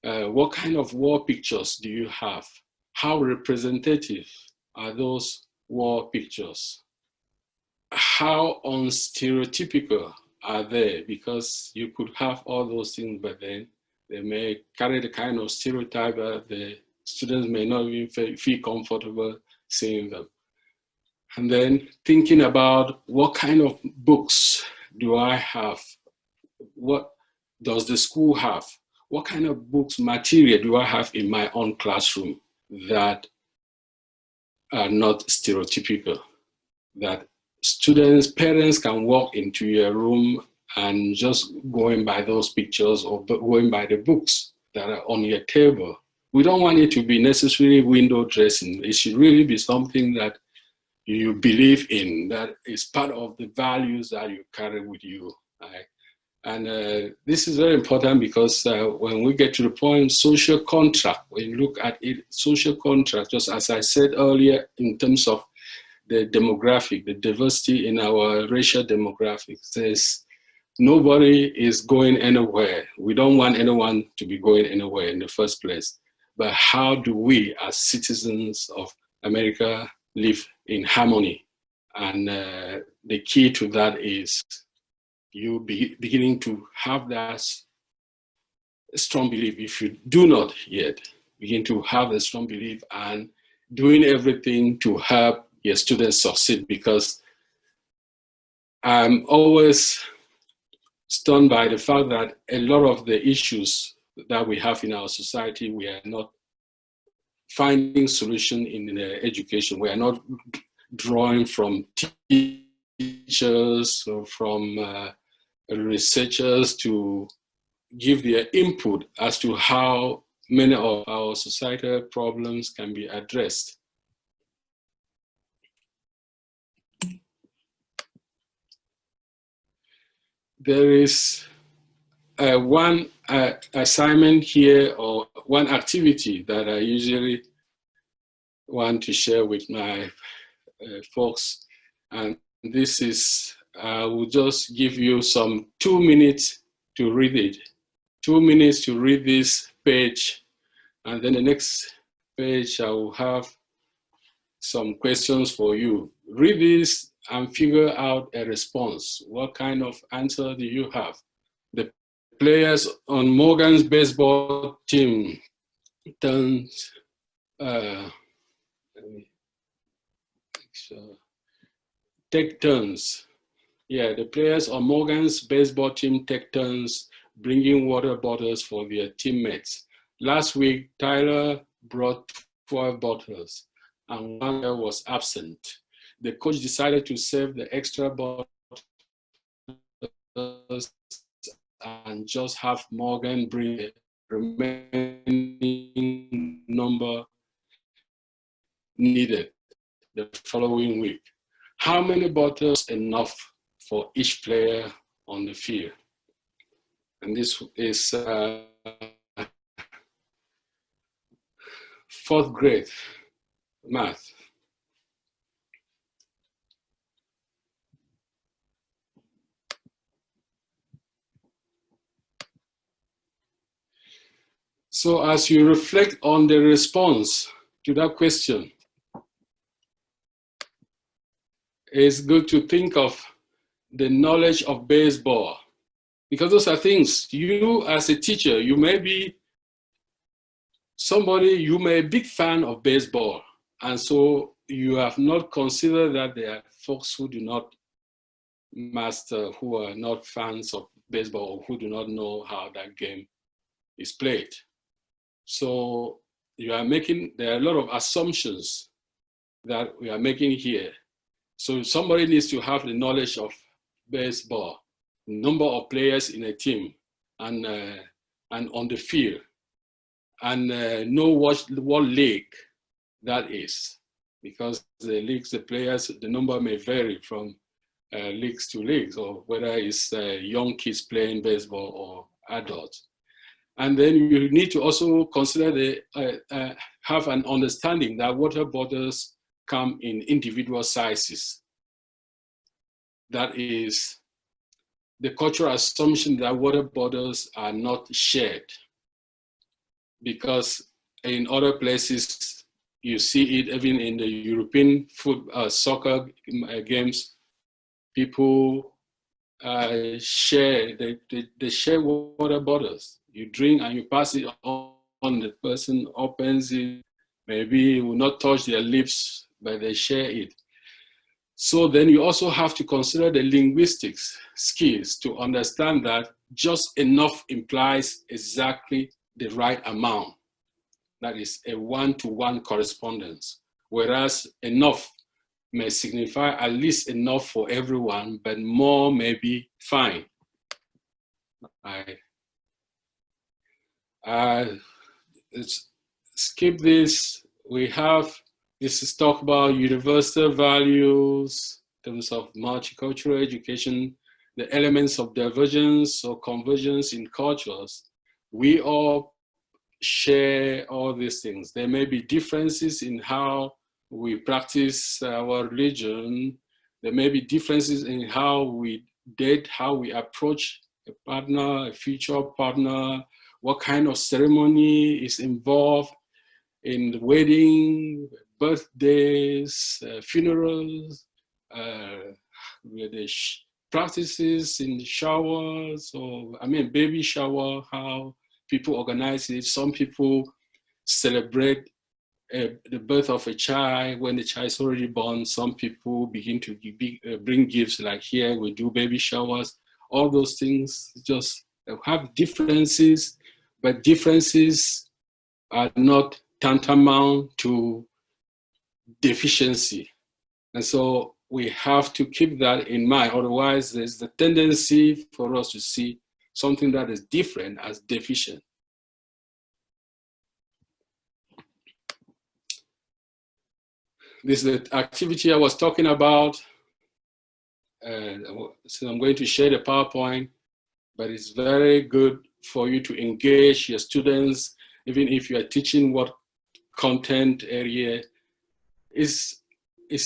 What kind of war pictures do you have? How representative are those war pictures? How unstereotypical are they? Because you could have all those things, but then they may carry the kind of stereotype that the students may not even feel comfortable seeing them. And then thinking about what kind of books do I have? What does the school have? What kind of books, material do I have in my own classroom that are not stereotypical? That students, parents can walk into your room and just going by those pictures or going by the books that are on your table. We don't want it to be necessarily window dressing. It should really be something that you believe in, that is part of the values that you carry with you. Right? And this is very important because when we get to the point, social contract, when you look at it, social contract, just as I said earlier, in terms of the demographic, the diversity in our racial demographics, there's nobody is going anywhere. We don't want anyone to be going anywhere in the first place. But how do we, as citizens of America, live in harmony? And the key to that is you beginning to have that strong belief. If you do not yet begin to have a strong belief and doing everything to help your students succeed, because I'm always stunned by the fact that a lot of the issues that we have in our society, we are not finding solution in the education. We are not drawing from teachers or from researchers to give their input as to how many of our societal problems can be addressed. There is one assignment here, or one activity that I usually want to share with my folks, and this is, I will just give you some 2 minutes to read it. 2 minutes to read this page, and then the next page I will have some questions for you. Read this and figure out a response. What kind of answer do you have? The players on Morgan's baseball team turns, take turns. Yeah, the players on Morgan's baseball team take turns bringing water bottles for their teammates. Last week, Tyler brought 12 bottles and one girl was absent. The coach decided to save the extra bottles and just have Morgan bring the remaining number needed the following week. How many bottles enough for each player on the field? And this is 4th grade math. So as you reflect on the response to that question, it's good to think of the knowledge of baseball, because those are things you as a teacher, you may be somebody, you may be a big fan of baseball, and so you have not considered that there are folks who do not master, who are not fans of baseball, or who do not know how that game is played. So you are making, there are a lot of assumptions that we are making here. So somebody needs to have the knowledge of baseball, number of players in a team, and on the field, and know what league that is, because the leagues, the players, the number may vary from leagues to leagues, or whether it's young kids playing baseball or adults. And then you need to also consider have an understanding that water bottles come in individual sizes. That is the cultural assumption that water bottles are not shared, because in other places you see it, even in the European soccer games, people share, they share water bottles. You drink and you pass it on, the person opens it, maybe will not touch their lips, but they share it. So then you also have to consider the linguistics skills to understand that just enough implies exactly the right amount. That is a one-to-one correspondence, whereas enough may signify at least enough for everyone, but more may be fine. Let's skip this. We have, this is talk about universal values in terms of multicultural education, the elements of divergence or convergence in cultures. We all share all these things. There may be differences in how we practice our religion. There may be differences in how we date, how we approach a partner, a future partner, what kind of ceremony is involved in the wedding, birthdays, funerals, the practices in the showers, or baby shower, how people organize it. Some people celebrate the birth of a child when the child is already born. Some people begin to bring gifts, like here we do baby showers. All those things just have differences, but differences are not tantamount to deficiency. And so we have to keep that in mind. Otherwise, there's the tendency for us to see something that is different as deficient. This is the activity I was talking about. So I'm going to share the PowerPoint, but it's very good for you to engage your students, even if you are teaching what content area. It's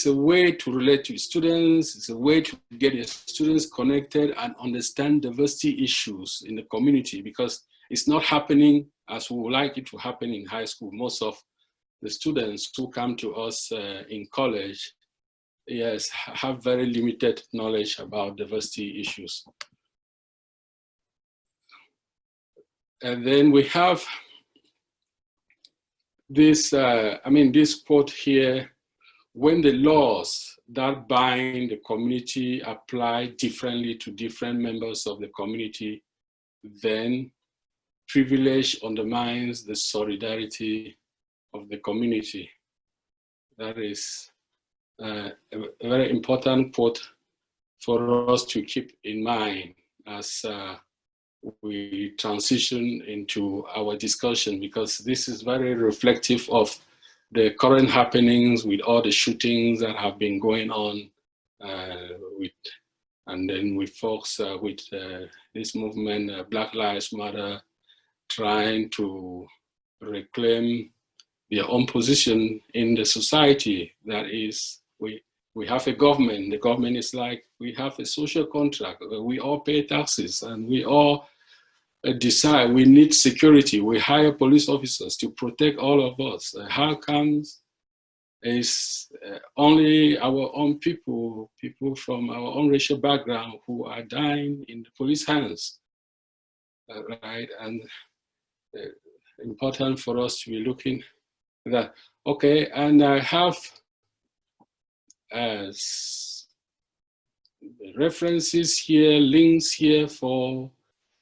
a way to relate to students. It's a way to get your students connected and understand diversity issues in the community, because it's not happening as we would like it to happen in high school. Most of the students who come to us in college, yes, have very limited knowledge about diversity issues. And then we have this, this quote here: when the laws that bind the community apply differently to different members of the community, then privilege undermines the solidarity of the community. That is a very important quote for us to keep in mind as we transition into our discussion, because this is very reflective of the current happenings with all the shootings that have been going on and then with folks with this movement, Black Lives Matter, trying to reclaim their own position in the society. That is, we have a government. The government is like, we have a social contract. We all pay taxes, and we all decide we need security. We hire police officers to protect all of us. How comes it's only our own people from our own racial background who are dying in the police hands, right? And important for us to be looking at that. Okay, and I have references here, links here for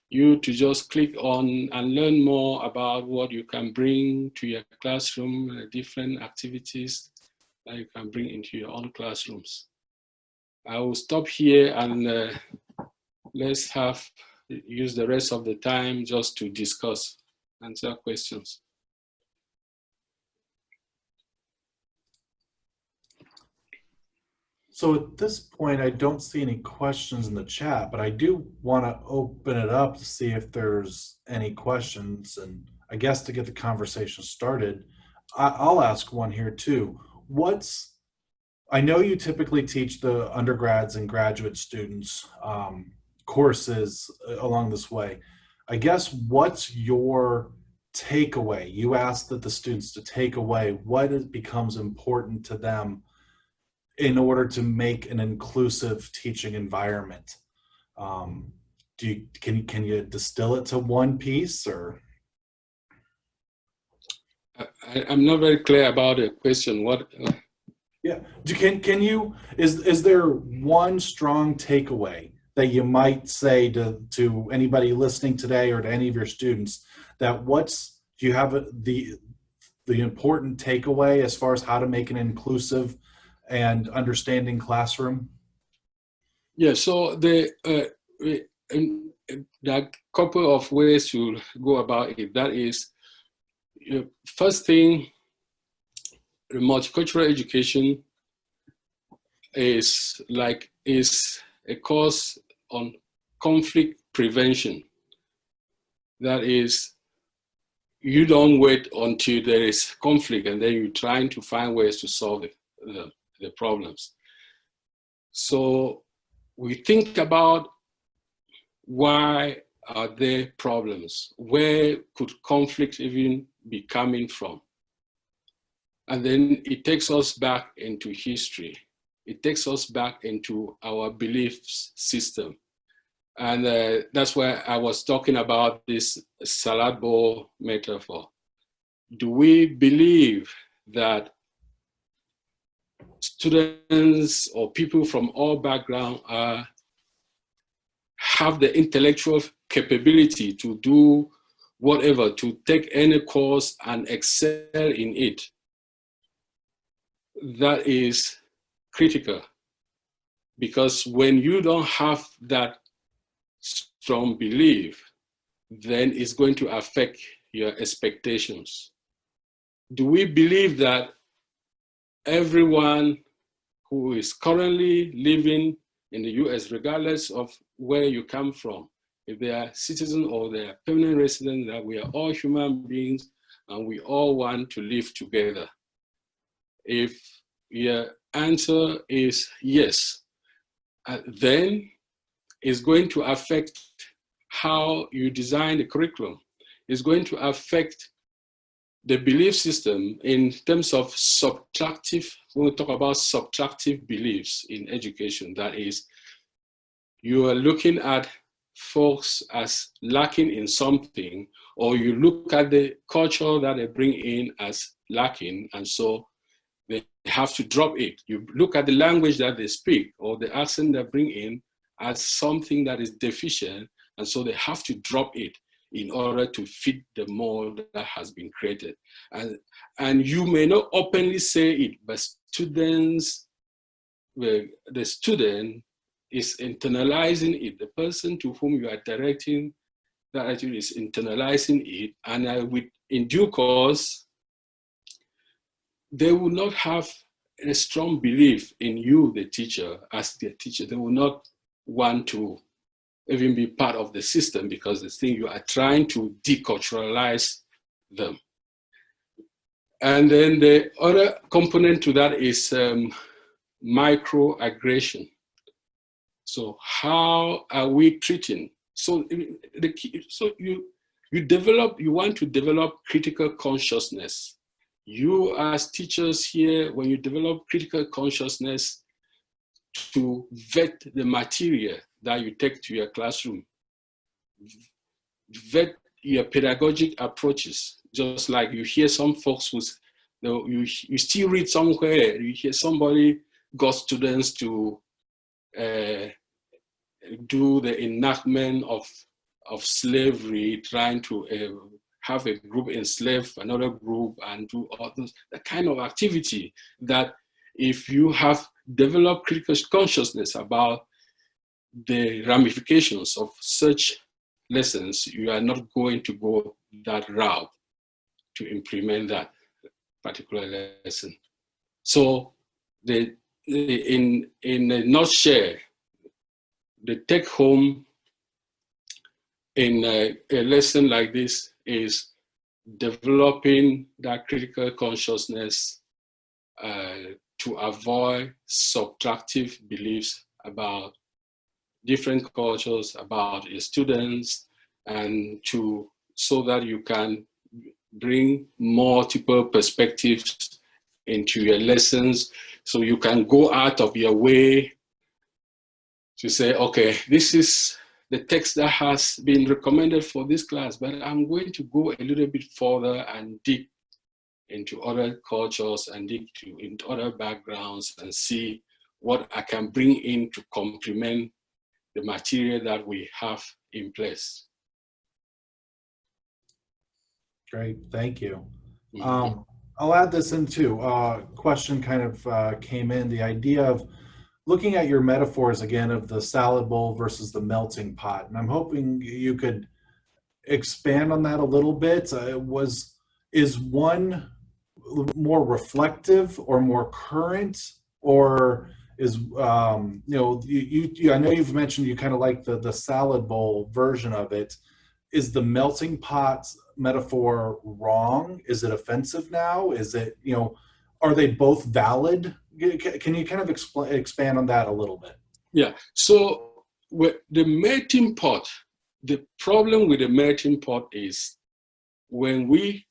you to just click on and learn more about what you can bring to your classroom, different activities that you can bring into your own classrooms. I will stop here and let's use the rest of the time just to discuss, answer questions. So at this point, I don't see any questions in the chat, but I do want to open it up to see if there's any questions. And I guess to get the conversation started, I'll ask one here too. I know you typically teach the undergrads and graduate students courses along this way. I guess what's your takeaway? You asked that the students to take away what becomes important to them in order to make an inclusive teaching environment. Can you distill it to one piece, or? I'm not very clear about the question. What? Yeah, can you? Is there one strong takeaway that you might say to anybody listening today, or to any of your students, that do you have the important takeaway as far as how to make an inclusive and understanding classroom? Yeah, so there are a couple of ways to go about it. That is, first thing, multicultural education is a course on conflict prevention. That is, you don't wait until there is conflict and then you're trying to find ways to solve the problems. So we think about Why are there problems? Where could conflict even be coming from? And then it takes us back into history. It takes us back into our belief system. And that's why I was talking about this salad bowl metaphor. Do we believe that students or people from all backgrounds have the intellectual capability to do whatever, to take any course and excel in it? That is critical, because when you don't have that strong belief, then it's going to affect your expectations. Do we believe that everyone who is currently living in the US, regardless of where you come from, if they are citizens or they are permanent residents, that we are all human beings and we all want to live together? If your answer is yes, then it's going to affect how you design the curriculum. It's going to affect the belief system in terms of subtractive, when we talk about subtractive beliefs in education, that is, you are looking at folks as lacking in something, or you look at the culture that they bring in as lacking, and so they have to drop it. You look at the language that they speak or the accent they bring in as something that is deficient, and so they have to drop it in order to fit the mold that has been created. And you may not openly say it, but students, the student is internalizing it. The person to whom you are directing that attitude is internalizing it, and in due course, they will not have a strong belief in you, the teacher, as their teacher. They will not want to even be part of the system, because they think you are trying to deculturalize them. And then the other component to that is microaggression. So how are we treating? So you want to develop critical consciousness. You as teachers here, when you develop critical consciousness to vet the material that you take to your classroom, vet your pedagogic approaches, just like you hear some folks you still read somewhere, you hear somebody got students to do the enactment of slavery, trying to have a group enslave another group and do all those, the kind of activity that if you have developed critical consciousness about the ramifications of such lessons, you are not going to go that route to implement that particular lesson. So in a nutshell, the take home in a lesson like this is developing that critical consciousness to avoid subtractive beliefs about different cultures, about your students, and so that you can bring multiple perspectives into your lessons, so you can go out of your way to say, okay, this is the text that has been recommended for this class, but I'm going to go a little bit further and dig into other cultures and dig into other backgrounds and see what I can bring in to complement the material that we have in place. Great, thank you. Mm-hmm. I'll add this in too. Question kind of came in, the idea of looking at your metaphors again of the salad bowl versus the melting pot. And I'm hoping you could expand on that a little bit. Is one more reflective or more current, or is you know, I know you've mentioned you kind of like the salad bowl version of it. Is the melting pot metaphor wrong? Is it offensive now? Is it, you know, are they both valid? Can you kind of expand on that a little bit? Yeah. So the melting pot, the problem with the melting pot is when we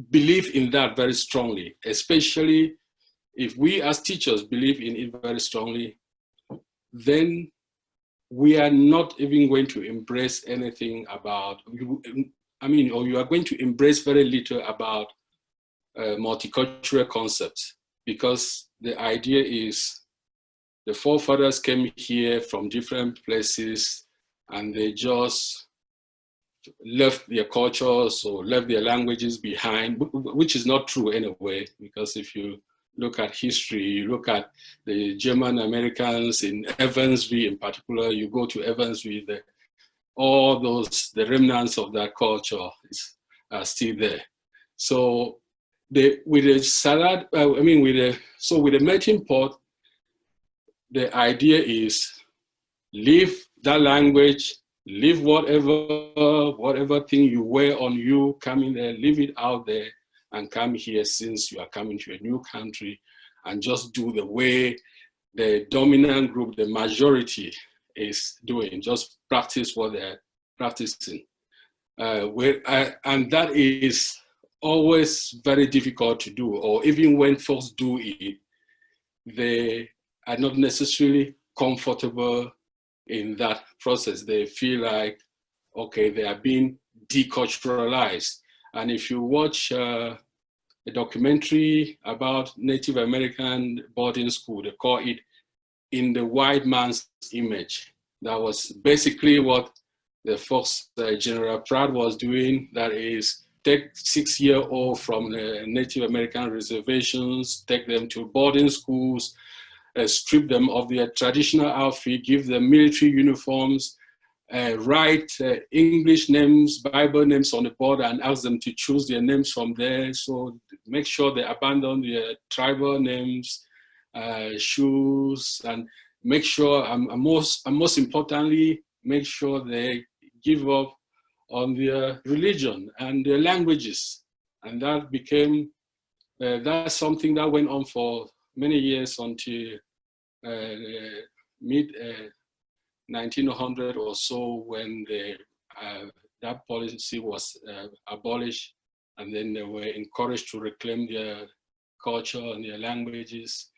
believe in that very strongly, especially if we as teachers believe in it very strongly, then we are not even going to embrace anything about, or you are going to embrace very little about multicultural concepts, because the idea is the forefathers came here from different places and they just left their cultures or left their languages behind, which is not true anyway, because if you look at history, you look at the German Americans in Evansville in particular, you go to Evansville, all those, the remnants of that culture are still there. So with the melting pot, the idea is leave that language, leave whatever thing you wear on you, come in there, leave it out there, and come here since you are coming to a new country, and just do the way the dominant group, the majority, is doing. Just practice what they're practicing. And that is always very difficult to do, or even when folks do it, they are not necessarily comfortable in that process. They feel like, okay, they are being deculturalized. And if you watch a documentary about Native American boarding school, they call it In the White Man's Image. That was basically what the folks, General Pratt was doing, that is, take 6-year-old from the Native American reservations, take them to boarding schools, strip them of their traditional outfit, give them military uniforms, write English names, Bible names on the board, and ask them to choose their names from there. So make sure they abandon their tribal names, shoes, and make sure, and most importantly, make sure they give up on their religion and their languages. And that became, that's something that went on for many years until mid 1900 or so, when that policy was abolished, and then they were encouraged to reclaim their culture and their languages.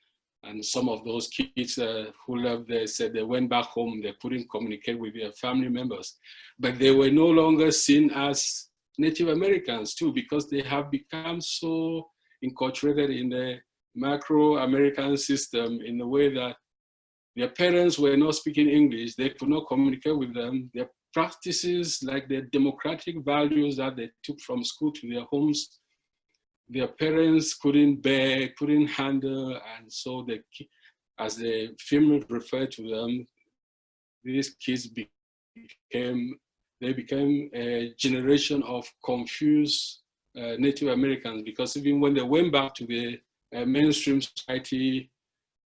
And some of those kids who left there said they went back home, they couldn't communicate with their family members, but they were no longer seen as Native Americans too, because they have become so inculturated in the macro-American system in the way that their parents were not speaking English, they could not communicate with them. Their practices, like their democratic values that they took from school to their homes, their parents couldn't bear, couldn't handle, and so as the film referred to them, these kids became a generation of confused Native Americans, because even when they went back to the mainstream society,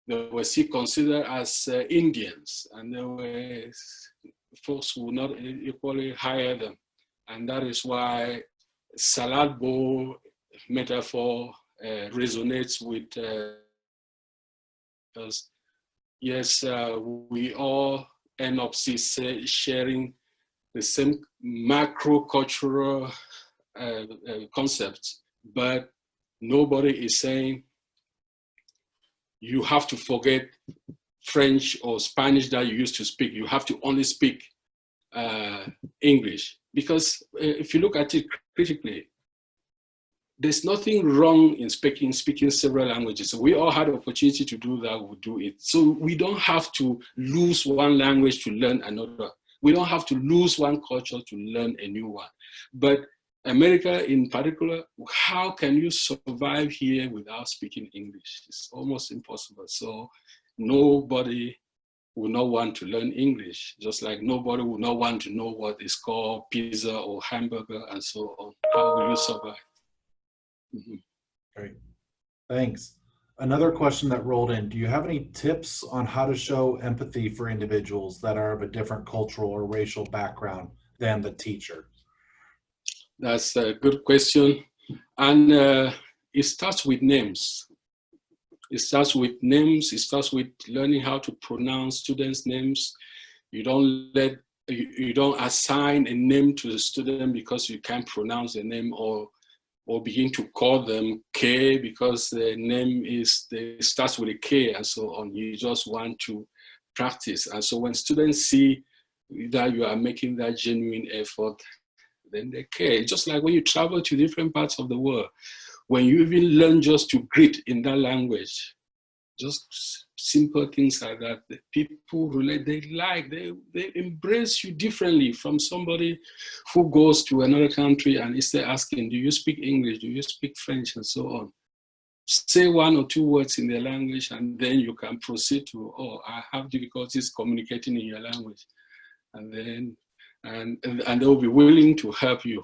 they were still considered as Indians, and there were folks who would not equally hire them. And that is why salad bowl metaphor resonates with us. Yes, we all end up sharing the same macro-cultural concepts, but nobody is saying you have to forget French or Spanish that you used to speak. You have to only speak English. Because if you look at it critically, there's nothing wrong in speaking several languages. So we all had the opportunity to do that, we'll do it. So we don't have to lose one language to learn another. We don't have to lose one culture to learn a new one. But America in particular, how can you survive here without speaking English? It's almost impossible. So nobody will not want to learn English, just like nobody will not want to know what is called pizza or hamburger and so on. How will you survive? Mm-hmm. Great, thanks. Another question that rolled in, do you have any tips on how to show empathy for individuals that are of a different cultural or racial background than the teacher? That's a good question. And it starts with names. It starts with names. It starts with learning how to pronounce students' names. You don't assign a name to the student because you can't pronounce the name, or begin to call them K because the name starts with a K and so on. You just want to practice. And so when students see that you are making that genuine effort, then they care. Just like when you travel to different parts of the world, when you even learn just to greet in that language, just simple things like that, the people relate, they embrace you differently from somebody who goes to another country and instead asking, do you speak English? Do you speak French? And so on. Say one or two words in their language and then you can proceed to, oh, I have difficulties communicating in your language. And then, and they'll be willing to help you.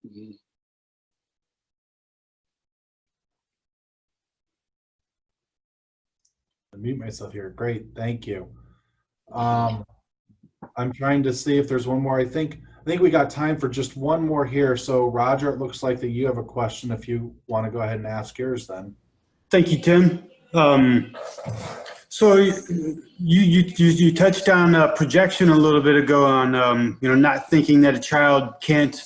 Mm-hmm. Mute myself here. Great, thank you. I'm trying to see if there's one more. I think we got time for just one more here. So Roger, it looks like that you have a question. If you want to go ahead and ask yours, then. Thank you, Tim. So you touched on projection a little bit ago on not thinking that a child can't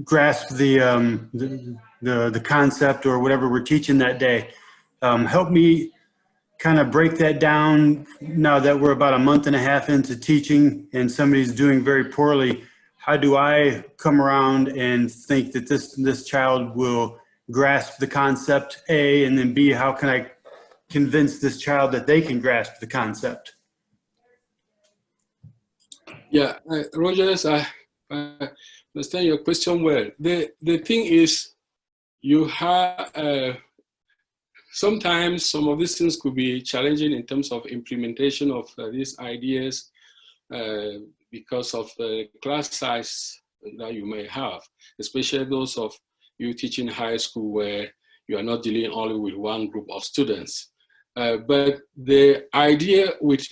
grasp the concept or whatever we're teaching that day. Help me kind of break that down now that we're about a month and a half into teaching and somebody's doing very poorly. How do I come around and think that this child will grasp the concept, A, and then B, how can I convince this child that they can grasp the concept? Yeah, Rogers, I understand your question well. The thing is, you have, sometimes some of these things could be challenging in terms of implementation of these ideas because of the class size that you may have, especially those of you teaching high school where you are not dealing only with one group of students. But the idea with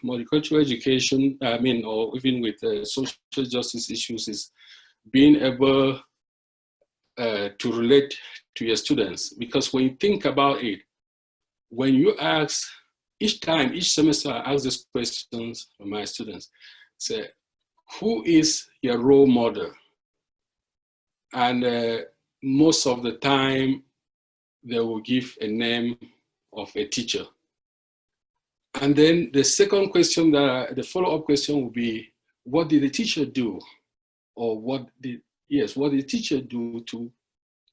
multicultural education, or even with social justice issues, is being able to relate to your students. Because when you think about it, when you ask, each semester I ask these questions to my students, say, who is your role model? And most of the time, they will give a name of a teacher. And then the second question, the follow-up question will be, what did the teacher do? Or what did the teacher do to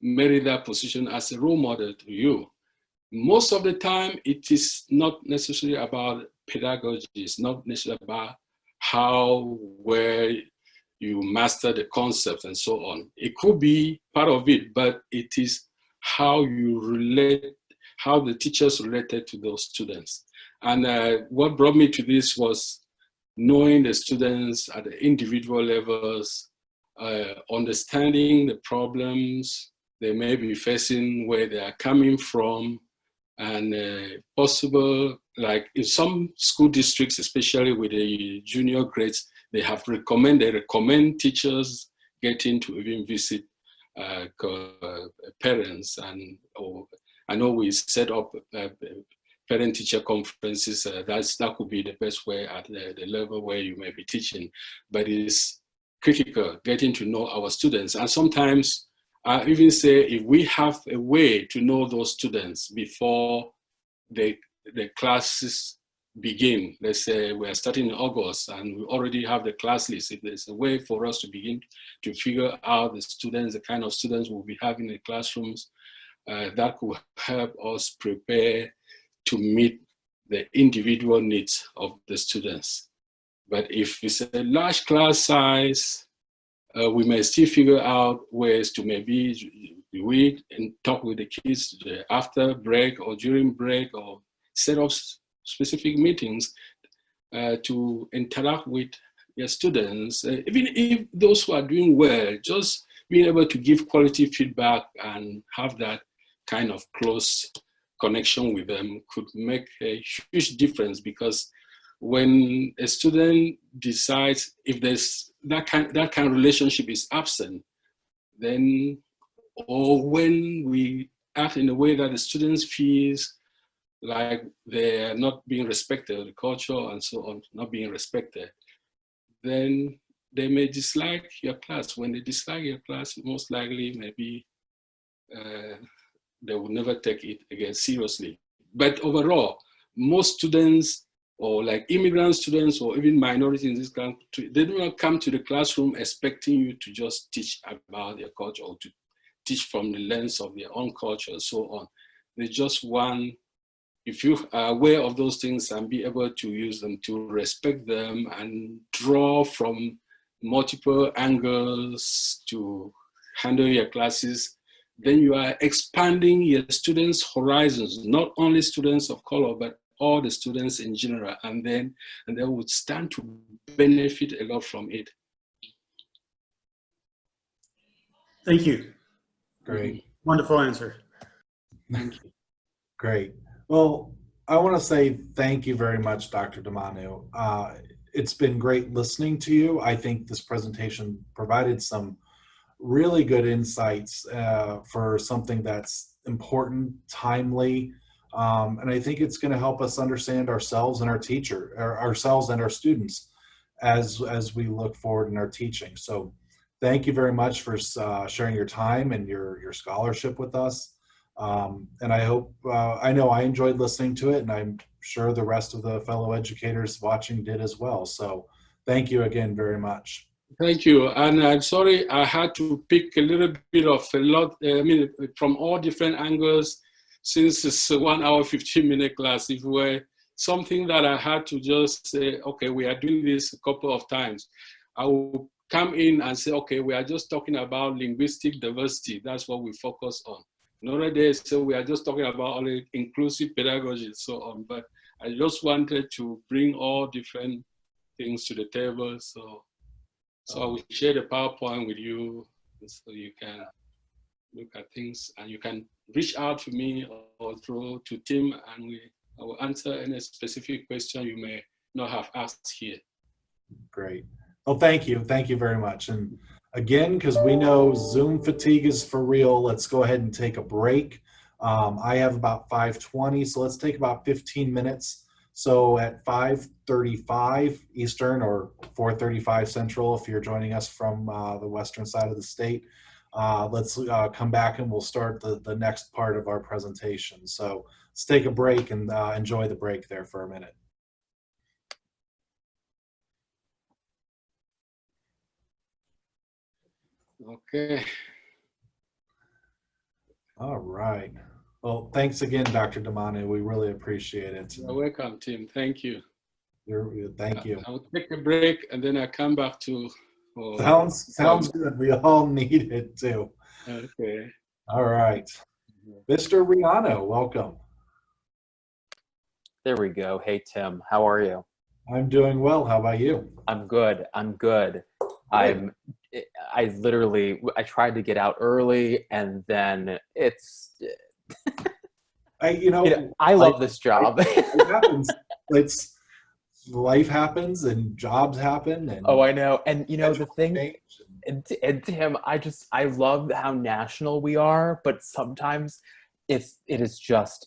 merit that position as a role model to you? Most of the time, it is not necessarily about pedagogy. It's not necessarily about how well you master the concept and so on. It could be part of it, but it is how you relate, how the teachers related to those students. And what brought me to this was knowing the students at the individual levels, understanding the problems they may be facing, where they are coming from, and possible, like in some school districts, especially with the junior grades, they recommend teachers getting to even visit parents. And I know we set up parent-teacher conferences. That could be the best way at the level where you may be teaching. But it's critical getting to know our students. And sometimes I even say, if we have a way to know those students before the classes begin, let's say we are starting in August and we already have the class list, if there's a way for us to begin to figure out the students, the kind of students we'll be having in the classrooms, that could help us prepare to meet the individual needs of the students. But if it's a large class size, we may still figure out ways to maybe read and talk with the kids after break or during break, or set up specific meetings to interact with your students. Even if those who are doing well, just being able to give quality feedback and have that kind of close connection with them could make a huge difference. Because when a student decides, if there's that kind of relationship is absent, then, or when we act in a way that the students feels like they're not being respected, the culture and so on, not being respected, then they may dislike your class. When they dislike your class, most likely maybe they will never take it again seriously. But overall, most students, or like immigrant students or even minorities in this country, they do not come to the classroom expecting you to just teach about their culture or to teach from the lens of their own culture and so on. They just want, if you are aware of those things and be able to use them, to respect them and draw from multiple angles to handle your classes, then you are expanding your students' horizons, not only students of color, but all the students in general, and they would stand to benefit a lot from it. Thank you. Great. Wonderful answer. Thank you. Great. Well, I want to say thank you very much, Dr. Ndemanu. It's been great listening to you. I think this presentation provided some really good insights for something that's important, timely, and I think it's going to help us understand ourselves and ourselves and our students as we look forward in our teaching. So thank you very much for sharing your time and your scholarship with us. And I hope, I know I enjoyed listening to it, and I'm sure the rest of the fellow educators watching did as well. So thank you again very much. Thank you. And I'm sorry I had to pick a little bit of from all different angles, since it's a 1 hour, 15-minute class. If it were something that I had to just say, okay, we are doing this a couple of times, I will come in and say, okay, we are just talking about linguistic diversity. That's what we focus on. Another day, so we are just talking about only inclusive pedagogy and so on. But I just wanted to bring all different things to the table. So I will share the PowerPoint with you so you can look at things, and you can reach out to me or through to Tim, and I will answer any specific question you may not have asked here. Great. Well, thank you. Thank you very much. And again, because we know Zoom fatigue is for real, let's go ahead and take a break. I have about 5:20, so let's take about 15 minutes. So at 5:35 Eastern or 4:35 Central, if you're joining us from the western side of the state, let's come back and we'll start the next part of our presentation. So let's take a break and enjoy the break there for a minute. Okay. All right. Well, thanks again, Dr. Ndemanu. We really appreciate it. You're welcome, Tim. Thank you. Thank you. I'll take a break and then I come back to. Sounds good. We all need it too. Okay. All right. Mr. Riano, welcome. There we go. Hey, Tim, how are you? I'm doing well. How about you? I'm good. I'm good. I tried to get out early, and then it's, I love this job. It happens. Life happens and jobs happen. And oh, I know. And the thing, and Tim, I love how national we are, but sometimes it is just